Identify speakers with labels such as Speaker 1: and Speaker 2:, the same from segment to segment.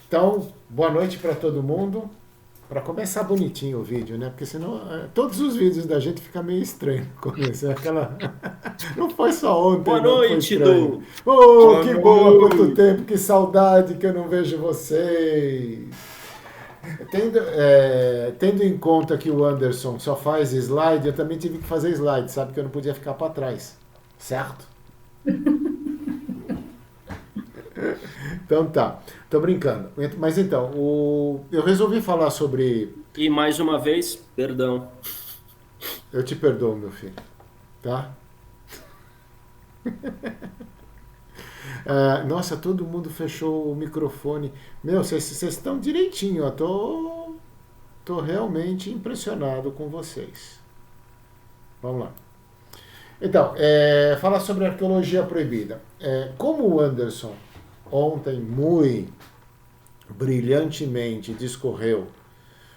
Speaker 1: Então, boa noite para todo mundo. Para começar bonitinho o vídeo, né? Porque senão todos os vídeos da gente ficam meio estranho no começo. Aquela... Não foi só ontem,
Speaker 2: Boa
Speaker 1: não, que foi
Speaker 2: noite,
Speaker 1: estranho.
Speaker 2: Du.
Speaker 1: Oh,
Speaker 2: Boa
Speaker 1: que boa, quanto
Speaker 2: noite.
Speaker 1: tempo, que saudade que eu não vejo vocês. Tendo em conta que o Anderson só faz slide, eu também tive que fazer slide, sabe? Que eu não podia ficar para trás, certo? Então tá, tô brincando. Mas então, eu resolvi falar sobre.
Speaker 2: E mais uma vez, perdão.
Speaker 1: Eu te perdoo, meu filho, tá? Nossa, todo mundo fechou o microfone. Meu, vocês estão direitinho, ó. Tô realmente impressionado com vocês. Vamos lá. Então, falar sobre arqueologia proibida. Como o Anderson ontem muito brilhantemente discorreu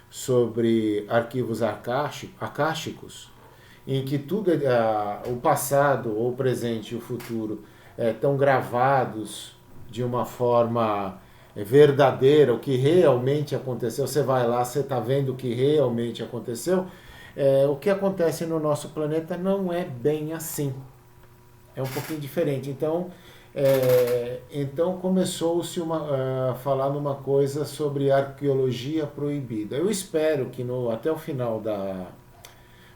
Speaker 1: sobre arquivos acásticos, em que tudo, o passado, o presente e o futuro estão gravados de uma forma verdadeira, o que realmente aconteceu. Você vai lá, você está vendo o que realmente aconteceu. O que acontece no nosso planeta não é bem assim. É um pouquinho diferente. Então começou-se a falar numa coisa sobre arqueologia proibida. Eu espero que até o final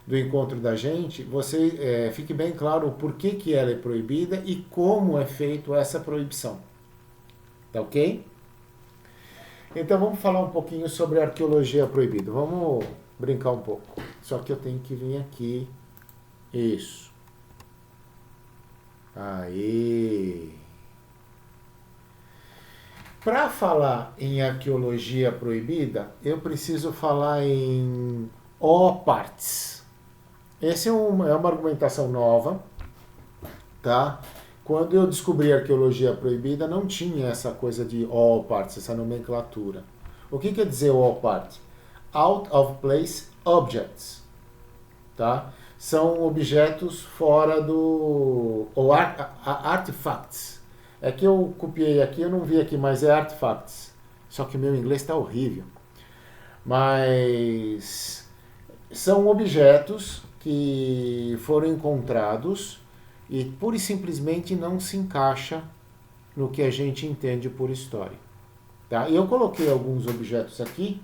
Speaker 1: do encontro da gente, você fique bem claro o porquê que ela é proibida e como é feito essa proibição. Tá ok? Então vamos falar um pouquinho sobre arqueologia proibida. Vamos brincar um pouco. Só que eu tenho que vir aqui. Isso. Aí. Para falar em arqueologia proibida, eu preciso falar em O-partes. Essa é uma argumentação nova, tá? Quando eu descobri a arqueologia proibida, não tinha essa coisa de all parts, essa nomenclatura. O que quer dizer all part? Out of place objects, tá? São objetos fora do... ou artifacts. É que eu copiei aqui, eu não vi aqui, mas é artifacts. Só que meu inglês está horrível. Mas são objetos que foram encontrados e pura e simplesmente não se encaixa no que a gente entende por história. Tá? E eu coloquei alguns objetos aqui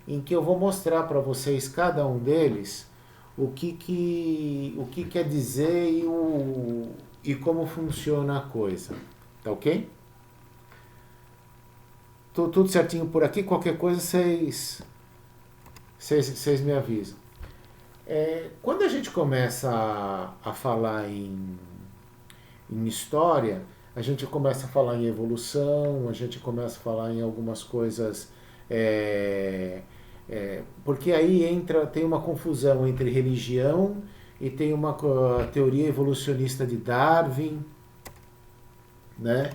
Speaker 1: em que eu vou mostrar para vocês cada um deles o que quer dizer e como funciona a coisa. Tá ok? Tudo certinho por aqui, qualquer coisa vocês me avisam. Quando a gente começa a falar em história, a gente começa a falar em evolução, a gente começa a falar em algumas coisas. Porque aí tem uma confusão entre religião e tem uma teoria evolucionista de Darwin, né?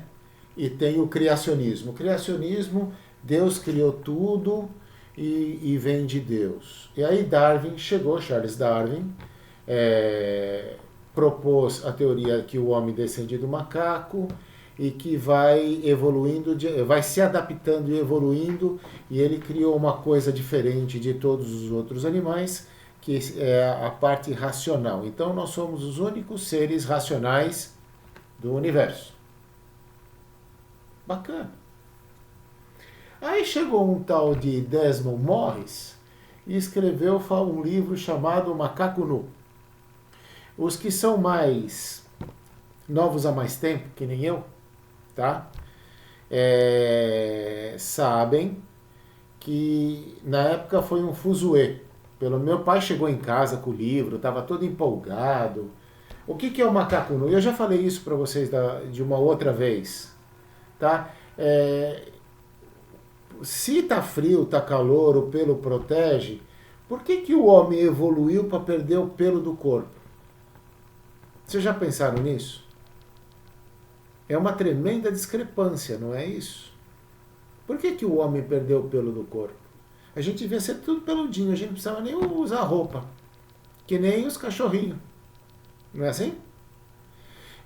Speaker 1: E tem o criacionismo. O criacionismo, Deus criou tudo e vem de Deus. E aí Charles Darwin, propôs a teoria que o homem descende do macaco e que vai evoluindo, vai se adaptando e evoluindo, e ele criou uma coisa diferente de todos os outros animais, que é a parte racional. Então nós somos os únicos seres racionais do universo. Bacana. Aí chegou um tal de Desmond Morris e escreveu um livro chamado Macaco Nu. Os que são mais novos há mais tempo, que nem eu, tá? Sabem que na época foi um fuzuê. Pelo meu pai chegou em casa com o livro, estava todo empolgado. O que é o macaco nu? Eu já falei isso para vocês de uma outra vez, tá? Se tá frio, tá calor, o pelo protege, por que o homem evoluiu para perder o pelo do corpo? Vocês já pensaram nisso? É uma tremenda discrepância, não é isso? Por que o homem perdeu o pelo do corpo? A gente devia ser tudo peludinho, a gente não precisava nem usar roupa. Que nem os cachorrinhos. Não é assim?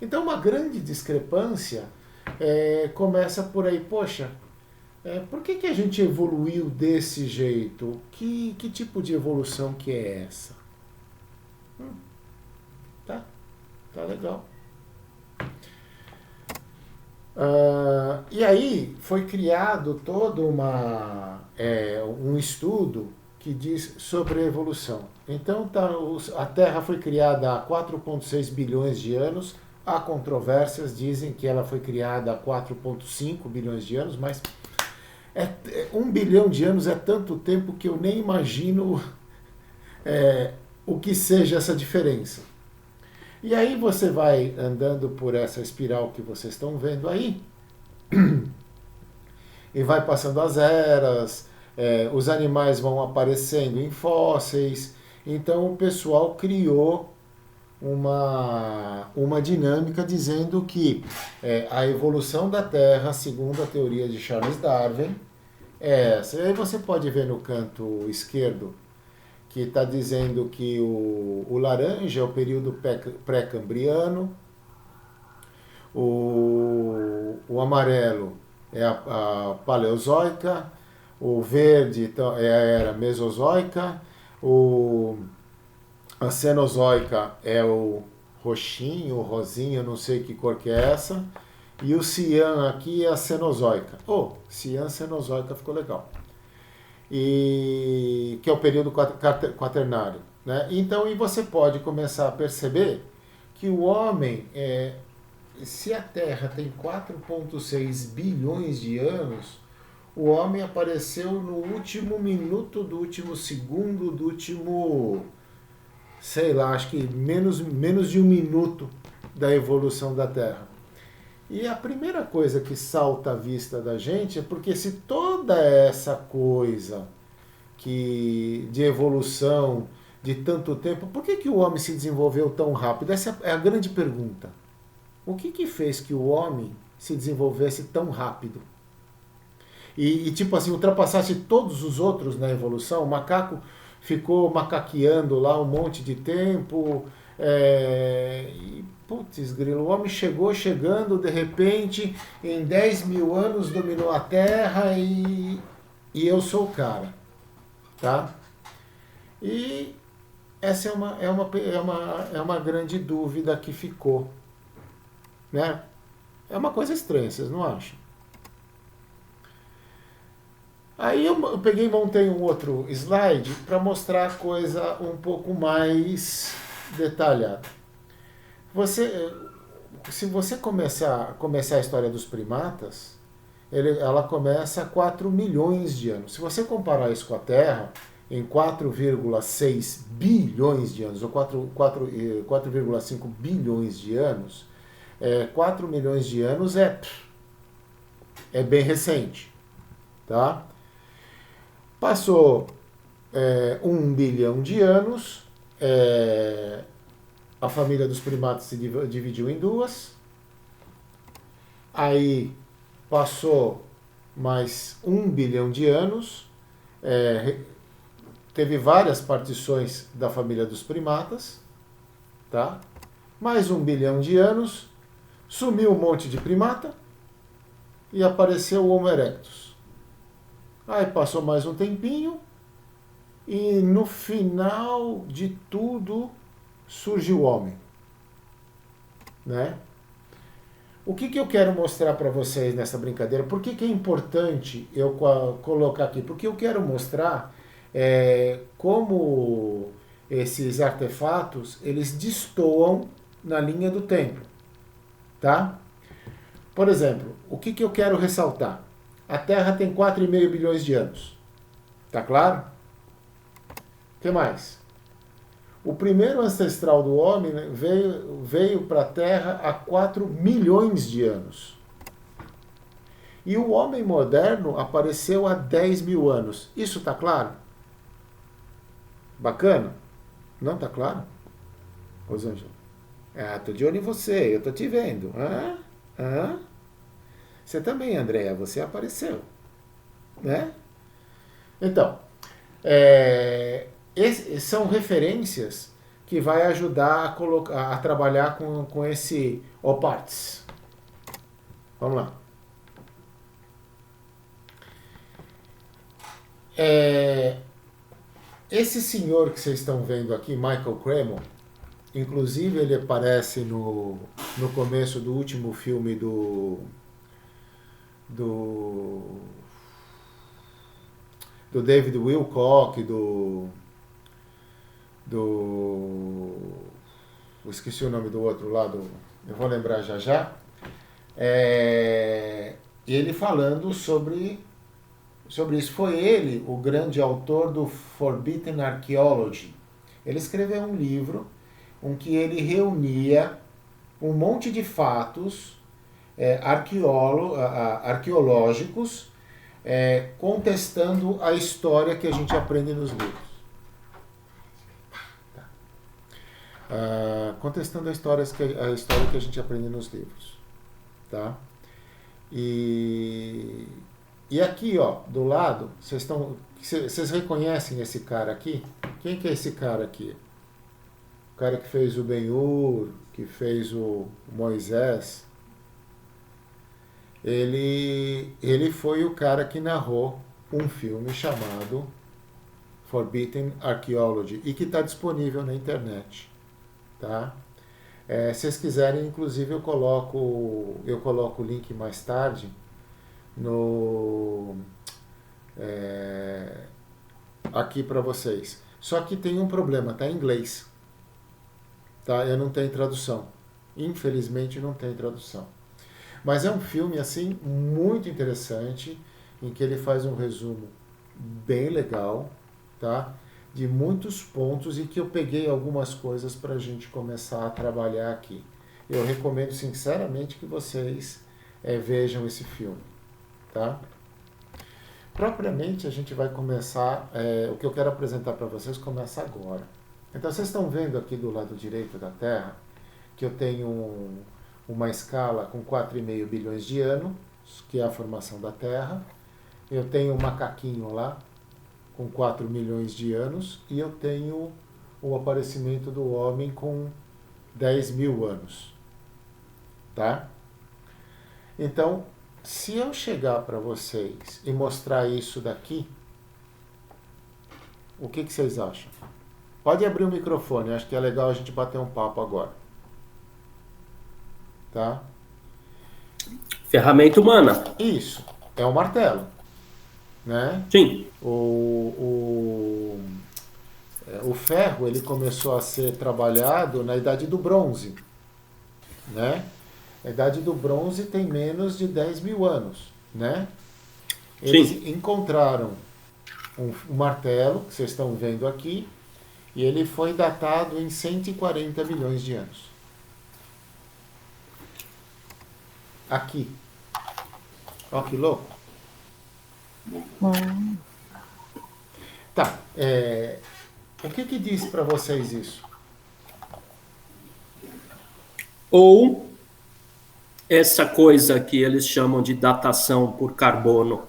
Speaker 1: Então uma grande discrepância começa por aí. Poxa, Por que a gente evoluiu desse jeito? Que tipo de evolução que é essa? Tá legal. E aí foi criado todo um estudo que diz sobre a evolução. Então a Terra foi criada há 4,6 bilhões de anos. Há controvérsias, dizem que ela foi criada há 4,5 bilhões de anos, mas 1 bilhão de anos é tanto tempo que eu nem imagino o que seja essa diferença. E aí você vai andando por essa espiral que vocês estão vendo aí, e vai passando as eras, os animais vão aparecendo em fósseis. Então o pessoal criou uma dinâmica dizendo que a evolução da Terra, segundo a teoria de Charles Darwin, é essa. E aí você pode ver no canto esquerdo que está dizendo que o laranja é o período pré-cambriano, o amarelo é a paleozoica, o verde é a era mesozoica, a cenozoica é o roxinho, o rosinho, não sei que cor que é essa, e o cian aqui é a cenozoica. Cian cenozoica ficou legal. Que é o período quaternário. Né? Então, e você pode começar a perceber que o homem, se a Terra tem 4,6 bilhões de anos, o homem apareceu no último minuto, do último segundo, do último, sei lá, acho que menos de um minuto da evolução da Terra. E a primeira coisa que salta à vista da gente é porque se toda essa coisa de evolução de tanto tempo, por que o homem se desenvolveu tão rápido? Essa é a grande pergunta. O que fez que o homem se desenvolvesse tão rápido? E tipo assim, ultrapassasse todos os outros na evolução? O macaco ficou macaqueando lá um monte de tempo, putz, grilo, o homem chegando, de repente, em 10 mil anos dominou a Terra e eu sou o cara, tá? E essa é uma grande dúvida que ficou, né? É uma coisa estranha, vocês não acham? Aí eu peguei e montei um outro slide para mostrar a coisa um pouco mais detalhada. Se você começar a história dos primatas, ela começa há 4 milhões de anos. Se você comparar isso com a Terra, em 4,6 bilhões de anos, ou 4,5 bilhões de anos, 4 milhões de anos é bem recente. Tá? Passou 1 bilhão de anos, a família dos primatas se dividiu em duas. Aí passou mais 1 bilhão de anos, teve várias partições da família dos primatas, tá? Mais 1 bilhão de anos, sumiu um monte de primata e apareceu o Homo erectus. Aí passou mais um tempinho e no final de tudo surge o homem, né? O que eu quero mostrar para vocês nessa brincadeira? Por que é importante eu colocar aqui? Porque eu quero mostrar como esses artefatos, eles destoam na linha do tempo, tá? Por exemplo, o que eu quero ressaltar? A Terra tem 4,5 bilhões de anos. Tá claro? O que mais? O primeiro ancestral do homem veio para a Terra há 4 milhões de anos. E o homem moderno apareceu há 10 mil anos. Isso tá claro? Bacana? Não tá claro? Rosângela? Tô de olho em você, eu tô te vendo. Você também, Andréa, você apareceu. Né? Então, são referências que vai ajudar a trabalhar com esse OPARTS. Vamos lá. É, esse senhor que vocês estão vendo aqui, Michael Cremo, inclusive ele aparece no começo do último filme do, do David Wilcock, eu esqueci o nome do outro lado, eu vou lembrar já já. Ele falando sobre isso. Foi ele o grande autor do Forbidden Archaeology. Ele escreveu um livro em que ele reunia um monte de fatos arqueológicos contestando a história que a gente aprende nos livros. Contestando a história que a gente aprende nos livros. Tá? E aqui, ó, do lado, vocês reconhecem esse cara aqui? Quem que é esse cara aqui? O cara que fez o Ben-Hur, que fez o Moisés. Ele foi o cara que narrou um filme chamado Forbidden Archaeology e que está disponível na internet. Tá? Se vocês quiserem, inclusive eu coloco o link mais tarde aqui para vocês. Só que tem um problema, tá em inglês. Tá? Eu não tenho tradução. Infelizmente não tem tradução. Mas é um filme assim muito interessante, em que ele faz um resumo bem legal, tá? De muitos pontos, e que eu peguei algumas coisas para a gente começar a trabalhar aqui. Eu recomendo sinceramente que vocês vejam esse filme. Tá? Propriamente a gente vai começar, o que eu quero apresentar para vocês começa agora. Então vocês estão vendo aqui do lado direito da Terra que eu tenho uma escala com 4,5 bilhões de anos, que é a formação da Terra. Eu tenho um macaquinho lá com 4 milhões de anos, e eu tenho o aparecimento do homem com 10 mil anos. Tá? Então, se eu chegar para vocês e mostrar isso daqui, o que vocês acham? Pode abrir o microfone, acho que é legal a gente bater um papo agora. Tá?
Speaker 2: Ferramenta humana.
Speaker 1: Isso, é um martelo. Né?
Speaker 2: Sim.
Speaker 1: O ferro ele começou a ser trabalhado na Idade do Bronze. Né? A Idade do Bronze tem menos de 10 mil anos. Né? Eles encontraram um martelo, que vocês estão vendo aqui, e ele foi datado em 140 milhões de anos. Aqui. Ó que louco. Tá. O que diz para vocês isso?
Speaker 2: Ou essa coisa que eles chamam de datação por carbono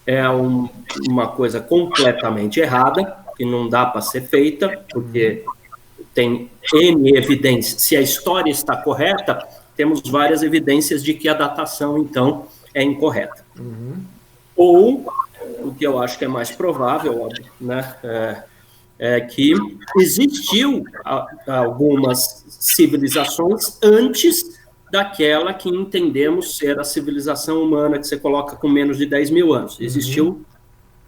Speaker 2: é uma coisa completamente errada, que não dá para ser feita, porque tem N evidências. Se a história está correta, temos várias evidências de que a datação, então, é incorreta. Ou, o que eu acho que é mais provável, né, é que existiu algumas civilizações antes daquela que entendemos ser a civilização humana, que você coloca com menos de 10 mil anos. Existiu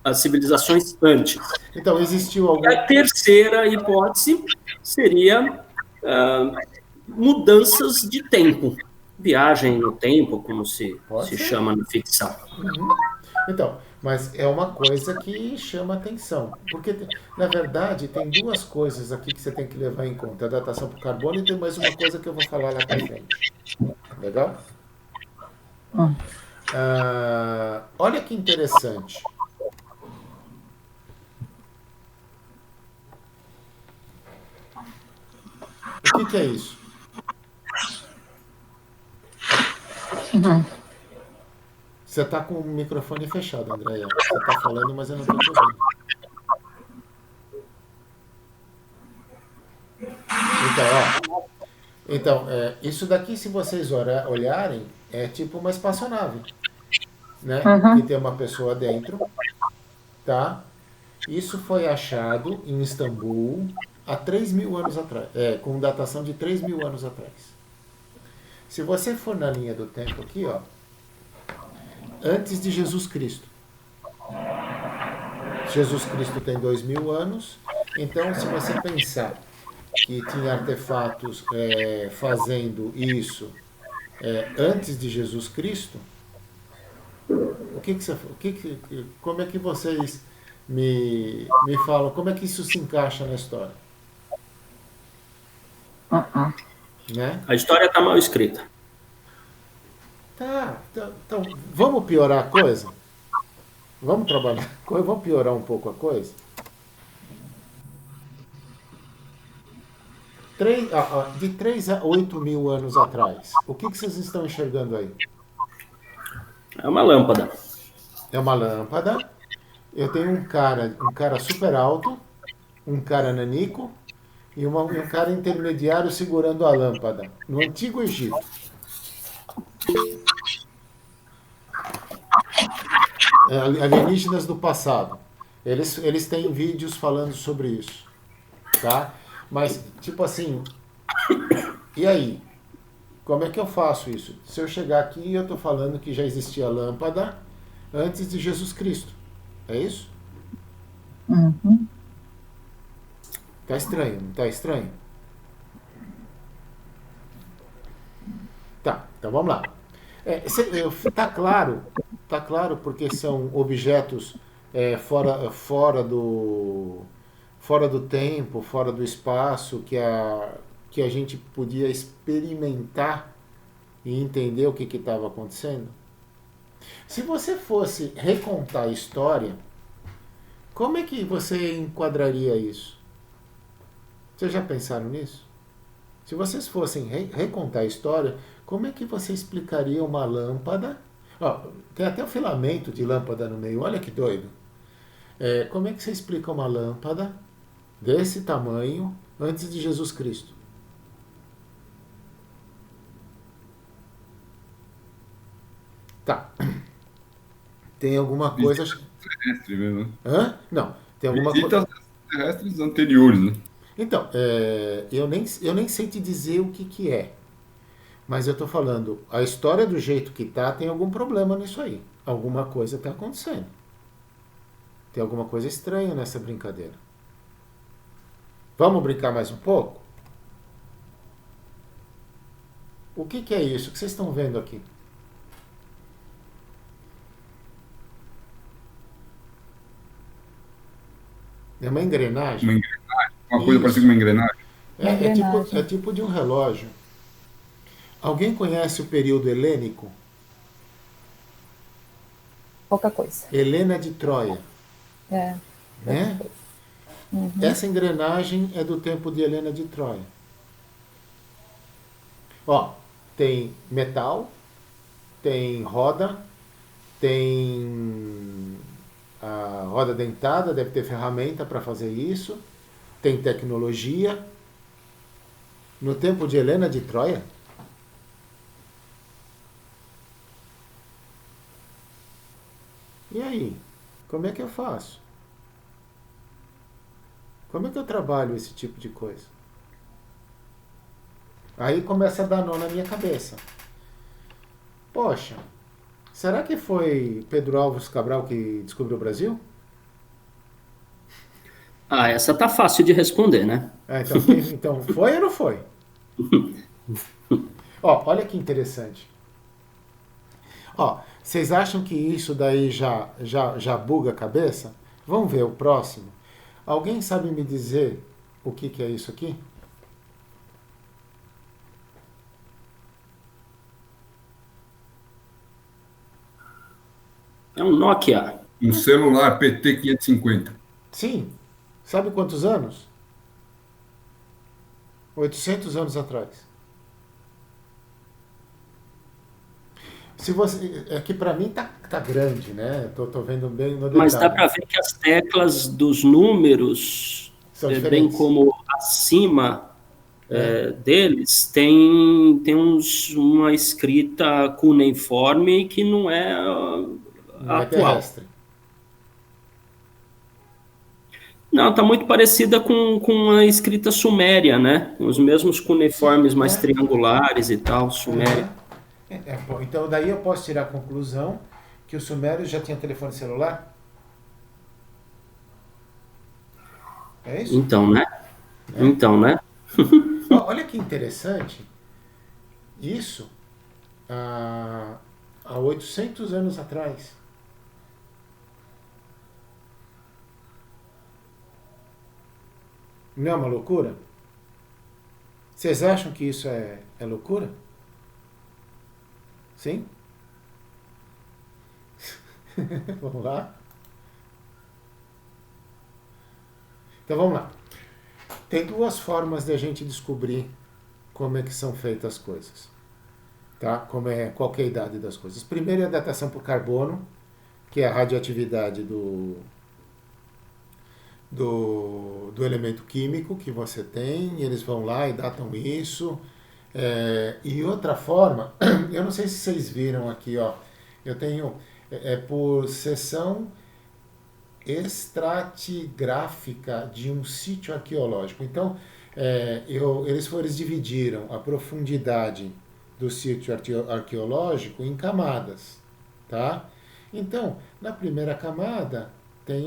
Speaker 2: as civilizações antes.
Speaker 1: Então, existiu algum...
Speaker 2: E a terceira hipótese seria mudanças de tempo. Viagem no tempo, como se chama na ficção.
Speaker 1: Então, mas é uma coisa que chama atenção. Porque, na verdade, tem duas coisas aqui que você tem que levar em conta. A datação por carbono, e tem mais uma coisa que eu vou falar lá pra frente. Legal? Olha que interessante. O que é isso? Você está com o microfone fechado, Andréia. Você está falando, mas eu não estou te ouvindo. Então, isso daqui, se vocês olharem, é tipo uma espaçonave, né? Que tem uma pessoa dentro, tá? Isso foi achado em Istambul há 3.000 anos atrás, com datação de 3.000 anos atrás. Se você for na linha do tempo aqui, ó, antes de Jesus Cristo. Jesus Cristo tem 2.000 anos, então se você pensar que tinha artefatos fazendo isso antes de Jesus Cristo, como é que vocês me falam, como é que isso se encaixa na história? Né?
Speaker 2: A história está mal escrita.
Speaker 1: Tá, então vamos piorar a coisa? Vamos trabalhar, vamos piorar um pouco a coisa? De 3 a 8.000 anos atrás, o que vocês estão enxergando aí?
Speaker 2: É uma lâmpada.
Speaker 1: É uma lâmpada. Eu tenho um cara super alto, um cara nanico e um cara intermediário segurando a lâmpada. No Antigo Egito. Alienígenas do passado. Eles têm vídeos falando sobre isso. Tá? Mas, tipo assim, e aí? Como é que eu faço isso? Se eu chegar aqui e eu estou falando que já existia lâmpada antes de Jesus Cristo. É isso?
Speaker 3: Uhum.
Speaker 1: Tá estranho, não tá estranho? Tá, então vamos lá. Tá claro porque são objetos fora do tempo, fora do espaço, que a gente podia experimentar e entender o que estava acontecendo. Se você fosse recontar a história, como é que você enquadraria isso? Vocês já pensaram nisso? Se vocês fossem recontar a história, como é que você explicaria uma lâmpada? Tem até o filamento de lâmpada no meio, olha que doido. Como é que você explica uma lâmpada desse tamanho antes de Jesus Cristo? Tá. Tem alguma coisa...
Speaker 4: Terrestre mesmo.
Speaker 1: Hã? Não. Tem alguma
Speaker 4: Visitas
Speaker 1: coisa...
Speaker 4: terrestres anteriores, né?
Speaker 1: Então, eu nem sei te dizer o que é. Mas eu tô falando, a história do jeito que tá, tem algum problema nisso aí. Alguma coisa tá acontecendo. Tem alguma coisa estranha nessa brincadeira. Vamos brincar mais um pouco? O que é isso que vocês estão vendo aqui? É uma engrenagem?
Speaker 4: Uma engrenagem. Uma coisa parecida com uma engrenagem.
Speaker 1: É tipo de um relógio. Alguém conhece o período helênico?
Speaker 3: Pouca coisa.
Speaker 1: Helena de Troia. Né?
Speaker 3: Uhum.
Speaker 1: Essa engrenagem é do tempo de Helena de Troia. Ó, tem metal, tem roda, tem a roda dentada, deve ter ferramenta para fazer isso, tem tecnologia. No tempo de Helena de Troia? E aí? Como é que eu faço? Como é que eu trabalho esse tipo de coisa? Aí começa a dar nó na minha cabeça. Poxa, será que foi Pedro Álvares Cabral que descobriu o Brasil?
Speaker 2: Essa tá fácil de responder, né?
Speaker 1: Então foi ou não foi? Ó, olha que interessante. Ó, vocês acham que isso daí já buga a cabeça? Vamos ver o próximo. Alguém sabe me dizer o que é isso aqui?
Speaker 2: É um Nokia.
Speaker 4: Um celular PT-550.
Speaker 1: Sim. Sabe quantos anos? 800 anos atrás. Se você, é que para mim tá grande, né? Tô vendo bem no detalhe.
Speaker 2: Mas dá para ver que as teclas dos números,
Speaker 1: São
Speaker 2: bem
Speaker 1: diferentes.
Speaker 2: como acima deles, tem uma escrita cuneiforme que não é
Speaker 1: Não é
Speaker 2: atual.
Speaker 1: terrestre.
Speaker 2: Não, está muito parecida com a escrita suméria, né? Os mesmos cuneiformes mais triangulares e tal, suméria.
Speaker 1: Bom, então daí eu posso tirar a conclusão que os sumérios já tinham telefone celular? É isso?
Speaker 2: Então, né? Então, né?
Speaker 1: Olha que interessante. Isso há 800 anos atrás. Não é uma loucura? Vocês acham que isso é loucura? Sim? Vamos lá? Então vamos lá. Tem duas formas de a gente descobrir como é que são feitas as coisas. Tá? Qual que é a idade das coisas. Primeiro é a datação por carbono, que é a radioatividade do elemento químico que você tem, eles vão lá e datam isso. E outra forma, eu não sei se vocês viram aqui, ó, eu tenho por seção estratigráfica de um sítio arqueológico. Então, eles dividiram a profundidade do sítio arqueológico em camadas, tá? Então, na primeira camada tem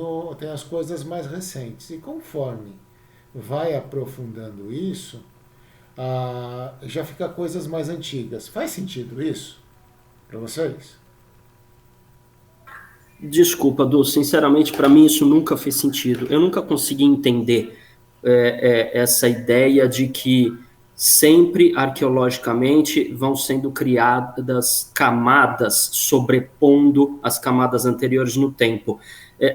Speaker 1: as coisas mais recentes, e conforme vai aprofundando isso, já fica coisas mais antigas. Faz sentido isso para vocês?
Speaker 2: Desculpa, Du, sinceramente, para mim isso nunca fez sentido. Eu nunca consegui entender essa ideia de que sempre arqueologicamente vão sendo criadas camadas sobrepondo as camadas anteriores no tempo.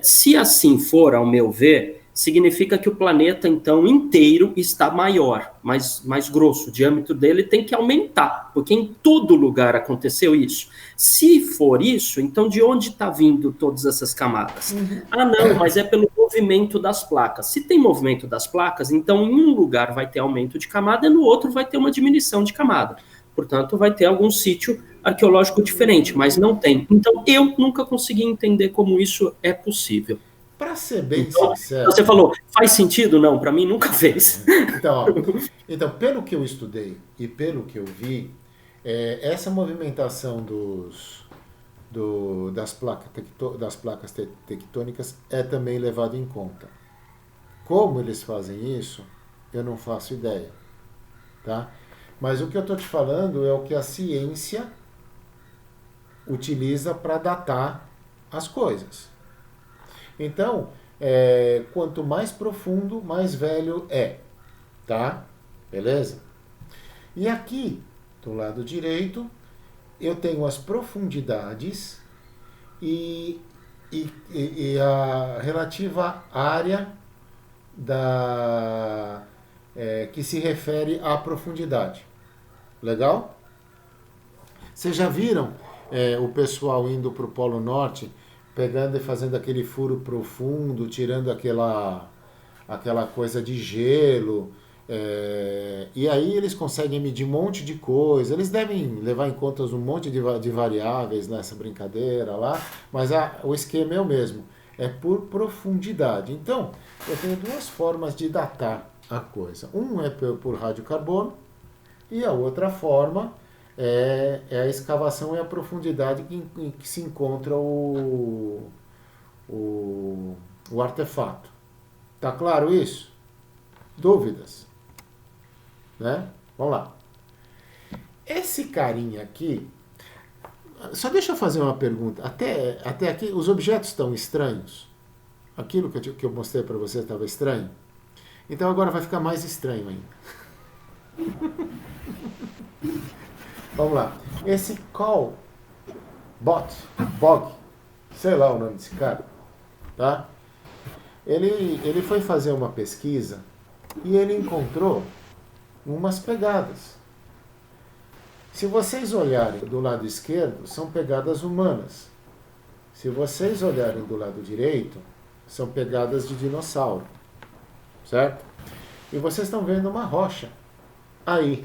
Speaker 2: Se assim for, ao meu ver, significa que o planeta, então, inteiro está maior, mais grosso. O diâmetro dele tem que aumentar, porque em todo lugar aconteceu isso. Se for isso, então de onde está vindo todas essas camadas? Ah, não, mas é pelo movimento das placas. Se tem movimento das placas, então em um lugar vai ter aumento de camada e no outro vai ter uma diminuição de camada. Portanto, vai ter algum sítio arqueológico diferente, mas não tem. Então, eu nunca consegui entender como isso é possível.
Speaker 1: Para ser bem sincero...
Speaker 2: Você falou, faz sentido? Não, para mim nunca fez.
Speaker 1: Então, pelo que eu estudei e pelo que eu vi, essa movimentação das placas tectônicas é também levado em conta. Como eles fazem isso, eu não faço ideia. Tá? Mas o que eu estou te falando é o que a ciência utiliza para datar as coisas. Então, quanto mais profundo, mais velho é. Tá? Beleza? E aqui, do lado direito, eu tenho as profundidades e a relativa área que se refere à profundidade. Legal? Vocês já viram o pessoal indo para o Polo Norte, pegando e fazendo aquele furo profundo, tirando aquela coisa de gelo, e aí eles conseguem medir um monte de coisa. Eles devem levar em conta um monte de variáveis nessa brincadeira lá, mas o esquema é o mesmo, é por profundidade. Então, eu tenho duas formas de datar a coisa. Um é por radiocarbono, e a outra forma é a escavação e a profundidade em que se encontra o artefato. Tá claro isso? Dúvidas? Né? Vamos lá. Esse carinha aqui, só deixa eu fazer uma pergunta. Até aqui, os objetos estão estranhos? Aquilo que eu mostrei para você estava estranho? Então agora vai ficar mais estranho ainda. Vamos lá. Esse Bog, sei lá o nome desse cara, tá? Ele foi fazer uma pesquisa e ele encontrou umas pegadas. Se vocês olharem do lado esquerdo, são pegadas humanas. Se vocês olharem do lado direito, são pegadas de dinossauro. Certo? E vocês estão vendo uma rocha aí,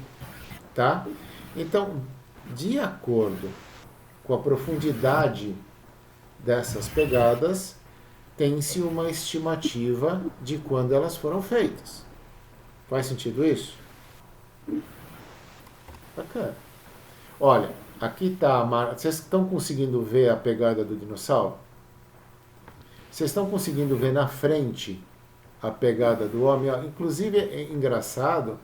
Speaker 1: tá? Então, de acordo com a profundidade dessas pegadas, tem-se uma estimativa de quando elas foram feitas. Faz sentido isso? Bacana. Olha, aqui está. Vocês estão conseguindo ver a pegada do dinossauro? Vocês estão conseguindo ver na frente a pegada do homem? Inclusive é engraçado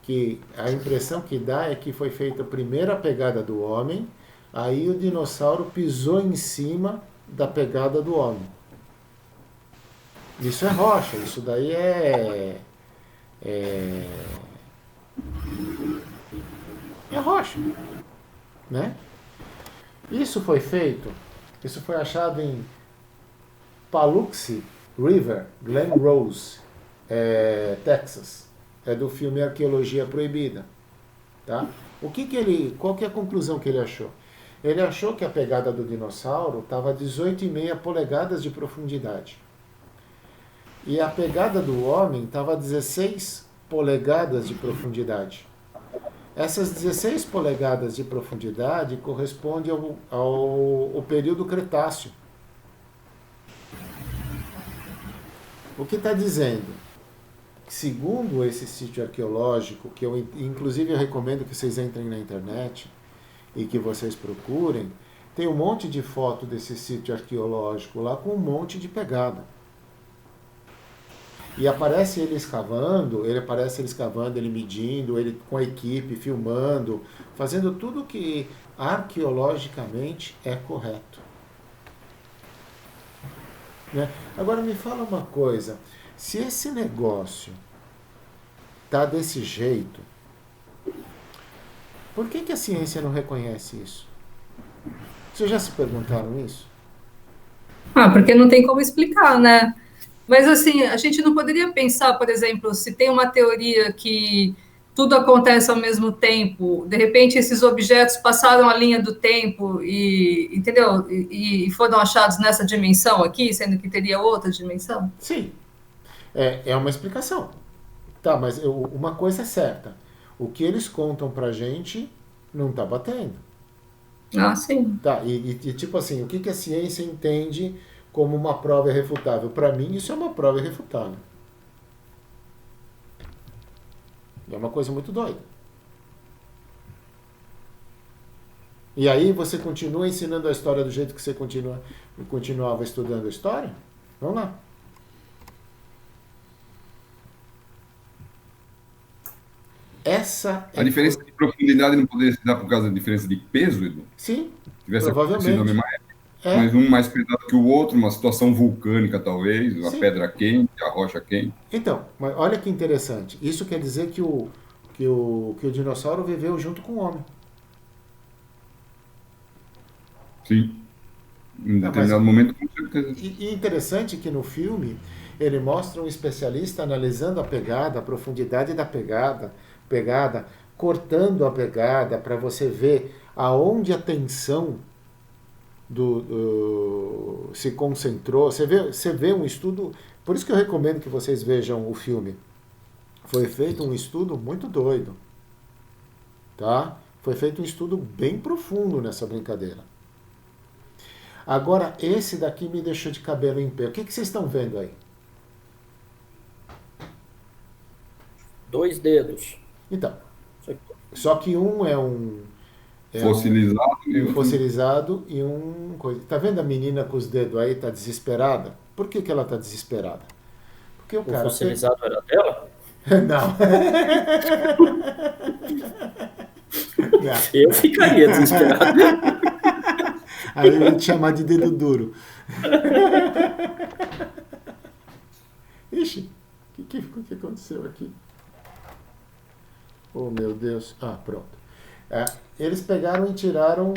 Speaker 1: que a impressão que dá é que foi feita primeiro a pegada do homem, aí o dinossauro pisou em cima da pegada do homem. Isso é rocha, isso daí é rocha, né? Isso foi achado em Paluxy River, Glen Rose, Texas. É do filme Arqueologia Proibida, tá? Qual que é a conclusão que ele achou? Ele achou que a pegada do dinossauro estava a 18,5 polegadas de profundidade. E a pegada do homem estava a 16 polegadas de profundidade. Essas 16 polegadas de profundidade correspondem ao período Cretáceo. O que está dizendo? Segundo esse sítio arqueológico, que inclusive eu recomendo que vocês entrem na internet e que vocês procurem, tem um monte de foto desse sítio arqueológico lá com um monte de pegada. E aparece ele escavando, ele medindo, ele com a equipe, filmando, fazendo tudo que arqueologicamente é correto. Né? Agora me fala uma coisa, se esse negócio tá desse jeito, por que a ciência não reconhece isso? Vocês já se perguntaram isso?
Speaker 5: Porque não tem como explicar, né? Mas, assim, a gente não poderia pensar, por exemplo, se tem uma teoria que tudo acontece ao mesmo tempo, de repente esses objetos passaram a linha do tempo e, entendeu? E foram achados nessa dimensão aqui, sendo que teria outra dimensão?
Speaker 1: Sim, é uma explicação. Tá, mas uma coisa é certa, o que eles contam pra gente não tá batendo.
Speaker 5: Sim.
Speaker 1: Tá, e tipo assim, o que a ciência entende como uma prova irrefutável? Para mim, isso é uma prova irrefutável. É uma coisa muito doida. E aí você continua ensinando a história do jeito que você continuava estudando a história? Vamos lá.
Speaker 4: A diferença de profundidade não poderia se dar por causa da diferença de peso, Edu?
Speaker 1: Sim,
Speaker 4: Tivesse
Speaker 1: provavelmente.
Speaker 4: acontecido na mesma época. Mas um mais pesado que o outro, uma situação vulcânica, talvez, a pedra quente, a rocha quente.
Speaker 1: Então, mas olha que interessante. Isso quer dizer que o dinossauro viveu junto com o homem.
Speaker 4: Sim. Em determinado momento, com certeza.
Speaker 1: E interessante que no filme ele mostra um especialista analisando a pegada, a profundidade da pegada, cortando a pegada para você ver aonde a tensão se concentrou. Você vê um estudo, por isso que eu recomendo que vocês vejam o filme. Foi feito um estudo muito doido, tá? Foi feito um estudo bem profundo nessa brincadeira. Agora, esse daqui me deixou de cabelo em pé. O que vocês estão vendo aí?
Speaker 2: 2 dedos.
Speaker 1: Então, só que um é um fossilizado e um coisa. Tá vendo a menina com os dedos aí, tá desesperada? Por que ela tá desesperada? Porque o cara
Speaker 2: fossilizado era dela?
Speaker 1: Não.
Speaker 2: Eu ficaria desesperado.
Speaker 1: Aí eu ia te chamar de dedo duro. Ixi, o que aconteceu aqui? Oh, meu Deus. Pronto. Eles pegaram e tiraram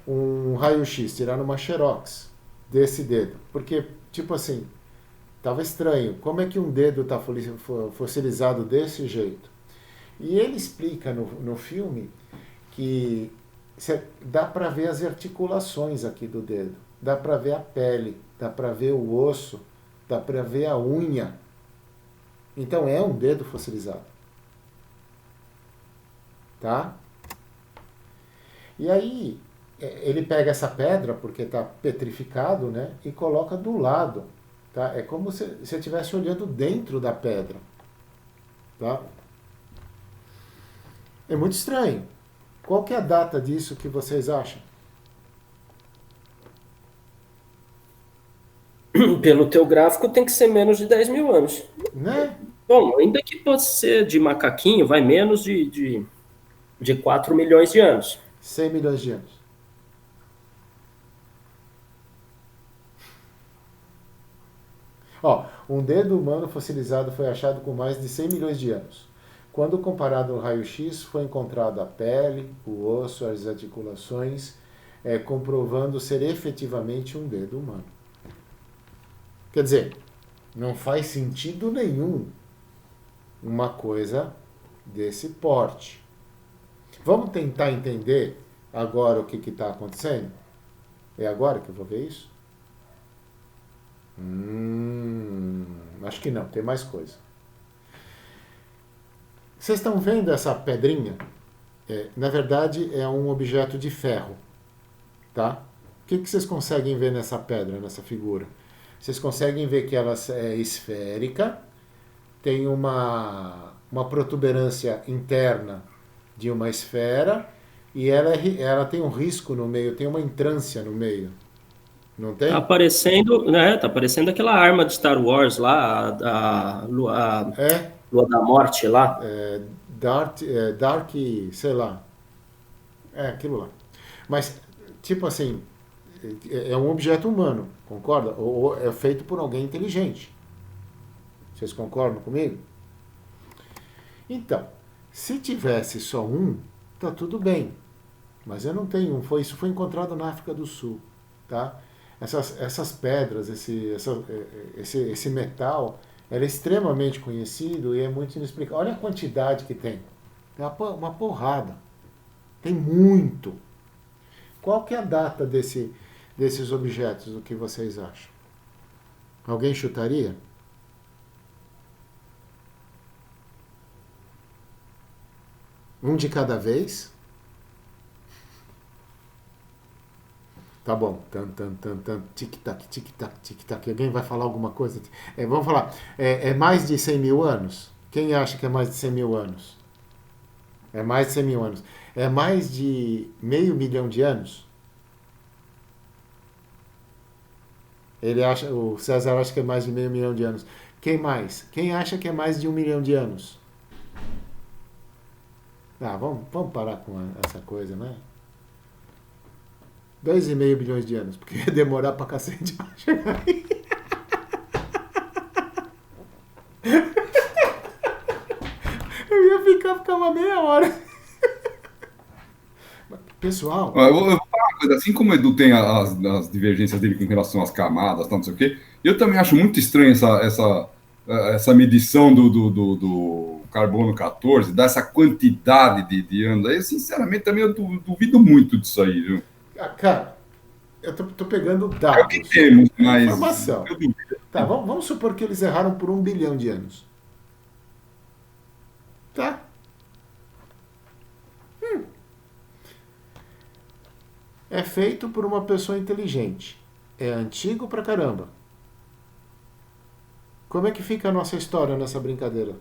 Speaker 1: um raio-x, tiraram uma xerox desse dedo. Porque, tipo assim, tava estranho. Como é que um dedo tá fossilizado desse jeito? E ele explica no filme que dá para ver as articulações aqui do dedo, dá para ver a pele, dá para ver o osso, dá para ver a unha. Então é um dedo fossilizado. Tá? E aí, ele pega essa pedra, porque está petrificado, né? E coloca do lado. Tá? É como se você estivesse olhando dentro da pedra. Tá? É muito estranho. Qual que é a data disso que vocês acham?
Speaker 2: Pelo teu gráfico, tem que ser menos de 10 mil anos.
Speaker 1: Né?
Speaker 2: Bom, ainda que pode ser de macaquinho, vai menos de 4 milhões de anos.
Speaker 1: 100 milhões de anos. Ó, um dedo humano fossilizado foi achado com mais de 100 milhões de anos. Quando comparado ao raio-x, foi encontrado a pele, o osso, as articulações, comprovando ser efetivamente um dedo humano. Quer dizer, não faz sentido nenhum uma coisa desse porte. Vamos tentar entender agora o que está acontecendo? É agora que eu vou ver isso? Acho que não, tem mais coisa. Vocês estão vendo essa pedrinha? Na verdade, é um objeto de ferro. Tá? O que vocês conseguem ver nessa pedra, nessa figura? Vocês conseguem ver que ela é esférica, tem uma protuberância interna de uma esfera e ela tem um risco no meio, tem uma entrância no meio. Não tem?
Speaker 2: Tá parecendo aquela arma de Star Wars lá, a Lua da Morte lá.
Speaker 1: Dark, sei lá. Aquilo lá. Mas, tipo assim, é um objeto humano, concorda? Ou é feito por alguém inteligente. Vocês concordam comigo? Então, se tivesse só um, tá tudo bem. Mas eu não tenho um. Isso foi encontrado na África do Sul. Tá? Essas pedras, esse metal, era extremamente conhecido e é muito inexplicável. Olha a quantidade que tem. Tem uma porrada. Tem muito. Qual que é a data desses objetos, o que vocês acham? Alguém chutaria? Um de cada vez? Tá bom. Tic-tac, tic-tac, tic-tac. Alguém vai falar alguma coisa? Vamos falar. É mais de 100 mil anos? Quem acha que é mais de 100 mil anos? É mais de 100 mil anos. É mais de 500 mil de anos? O César acha que é mais de 500 mil de anos. Quem mais? Quem acha que é mais de 1 milhão de anos? Vamos parar com essa coisa, né? 2,5 bilhões de anos, porque ia demorar pra cacete pra chegar aí. Eu ia ficar uma meia hora. Pessoal...
Speaker 4: Eu vou falar uma coisa, assim como o Edu tem as divergências dele com relação às camadas, não sei o quê, eu também acho muito estranho essa medição do carbono 14, dessa quantidade de anos. Eu, sinceramente, também eu duvido muito disso aí, viu?
Speaker 1: Cara, eu tô pegando dados.
Speaker 4: É o que temos, mas...
Speaker 1: Informação. Tá, vamos supor que eles erraram por 1 bilhão de anos. Tá? É feito por uma pessoa inteligente. É antigo pra caramba. Como é que fica a nossa história nessa brincadeira?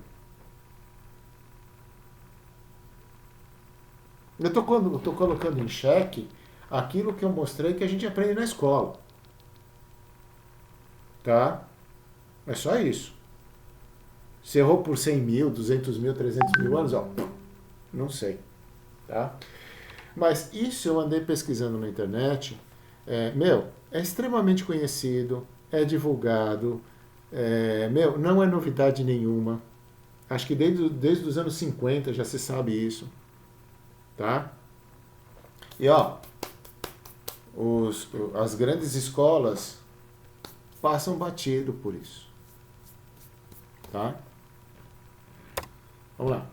Speaker 1: Eu tô colocando em xeque aquilo que eu mostrei que a gente aprende na escola. Tá? É só isso. Se errou por 100 mil, 200 mil, 300 mil anos, não sei. Tá? Mas isso eu andei pesquisando na internet. É extremamente conhecido, é divulgado, não é novidade nenhuma. Acho que desde os anos 50 já se sabe isso. Tá? E as grandes escolas passam batido por isso. Tá? Vamos lá.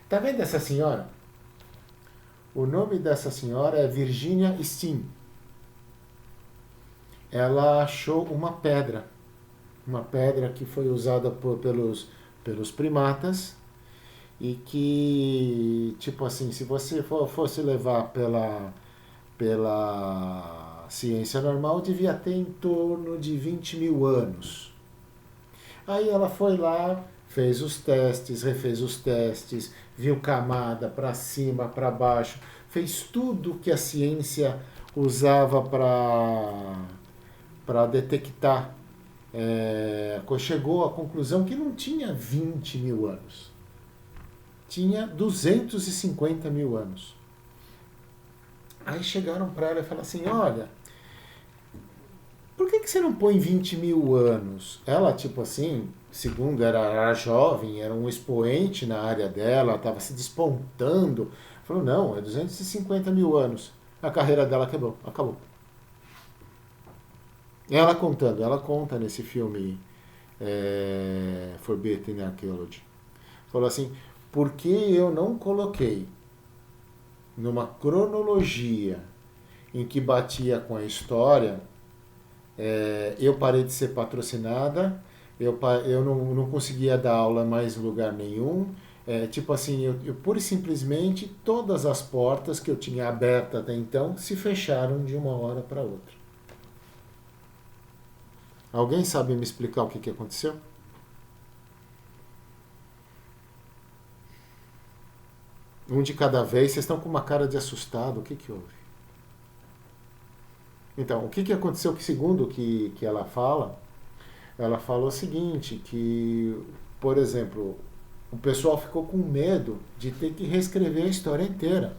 Speaker 1: Tá vendo essa senhora? O nome dessa senhora é Virginia Steen. Ela achou uma pedra que foi usada pelos primatas e que, tipo assim, se você fosse levar pela ciência normal devia ter em torno de 20 mil anos. Aí ela foi lá, fez os testes, refez os testes, viu camada para cima, para baixo, fez tudo que a ciência usava para detectar. Chegou à conclusão que não tinha 20 mil anos. Tinha 250 mil anos. Aí chegaram para ela e falaram assim, olha, por que você não põe 20 mil anos? Ela, tipo assim, segundo era jovem, era um expoente na área dela, estava se despontando. Falou, não, é 250 mil anos. A carreira dela quebrou, acabou. Ela conta nesse filme Forbidden Archaeology. Falou assim, por que eu não coloquei numa cronologia em que batia com a história, eu parei de ser patrocinada, eu não conseguia dar aula mais em lugar nenhum, tipo assim, eu pura e simplesmente todas as portas que eu tinha abertas até então se fecharam de uma hora para outra. Alguém sabe me explicar o que aconteceu? Um de cada vez, vocês estão com uma cara de assustado, o que houve? Então, o que aconteceu que, segundo que ela falou o seguinte, que, por exemplo, o pessoal ficou com medo de ter que reescrever a história inteira,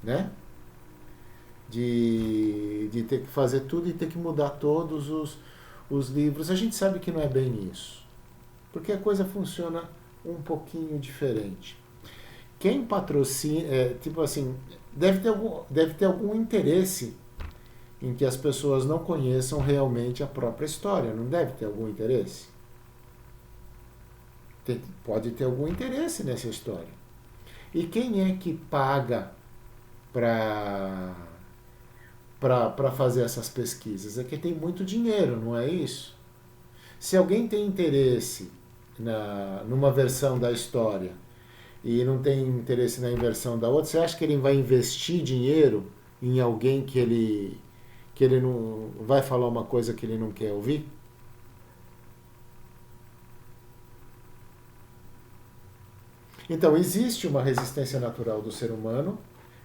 Speaker 1: né? De ter que fazer tudo e ter que mudar todos os livros. A gente sabe que não é bem isso, porque a coisa funciona um pouquinho diferente. Quem patrocina, tipo assim, deve ter algum interesse em que as pessoas não conheçam realmente a própria história, não deve ter algum interesse? Pode ter algum interesse nessa história. E quem é que paga para fazer essas pesquisas? É que tem muito dinheiro, não é isso? Se alguém tem interesse numa versão da história e não tem interesse na inversão da outra, você acha que ele vai investir dinheiro em alguém que ele não vai falar uma coisa que ele não quer ouvir? Então, existe uma resistência natural do ser humano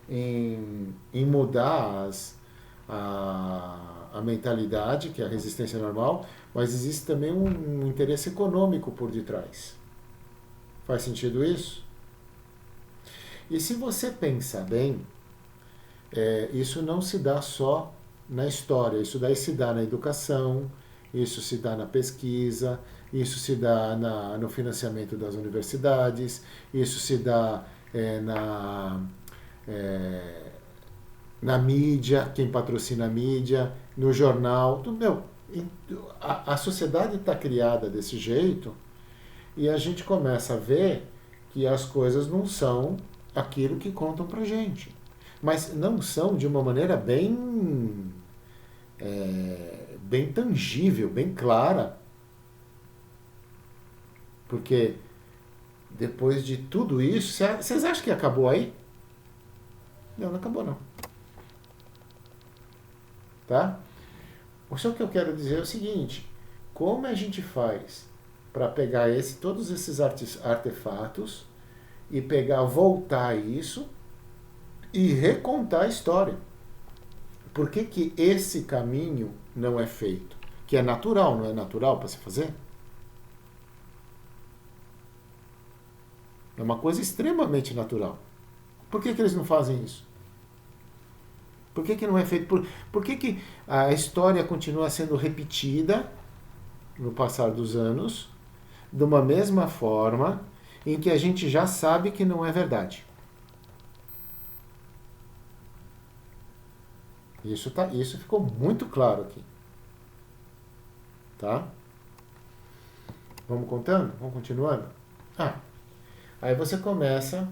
Speaker 1: em mudar a mentalidade, que é a resistência normal, mas existe também um interesse econômico por detrás. Faz sentido isso? E se você pensar bem, isso não se dá só na história, isso daí se dá na educação, isso se dá na pesquisa, isso se dá no financiamento das universidades, isso se dá na mídia, quem patrocina a mídia, no jornal. A sociedade está criada desse jeito e a gente começa a ver que as coisas não são aquilo que contam pra gente. Mas não são de uma maneira bem tangível, bem clara. Porque depois de tudo isso, vocês acham que acabou aí? Não acabou não. Tá? Só que eu quero dizer é o seguinte, como a gente faz para pegar todos esses artefatos e voltar isso e recontar a história? Por que esse caminho não é feito? Que é natural, não é natural para se fazer? É uma coisa extremamente natural. Por que eles não fazem isso? Por que não é feito? Por que a história continua sendo repetida no passar dos anos de uma mesma forma em que a gente já sabe que não é verdade? Isso ficou muito claro aqui. Tá? Vamos contando? Vamos continuando? Aí você começa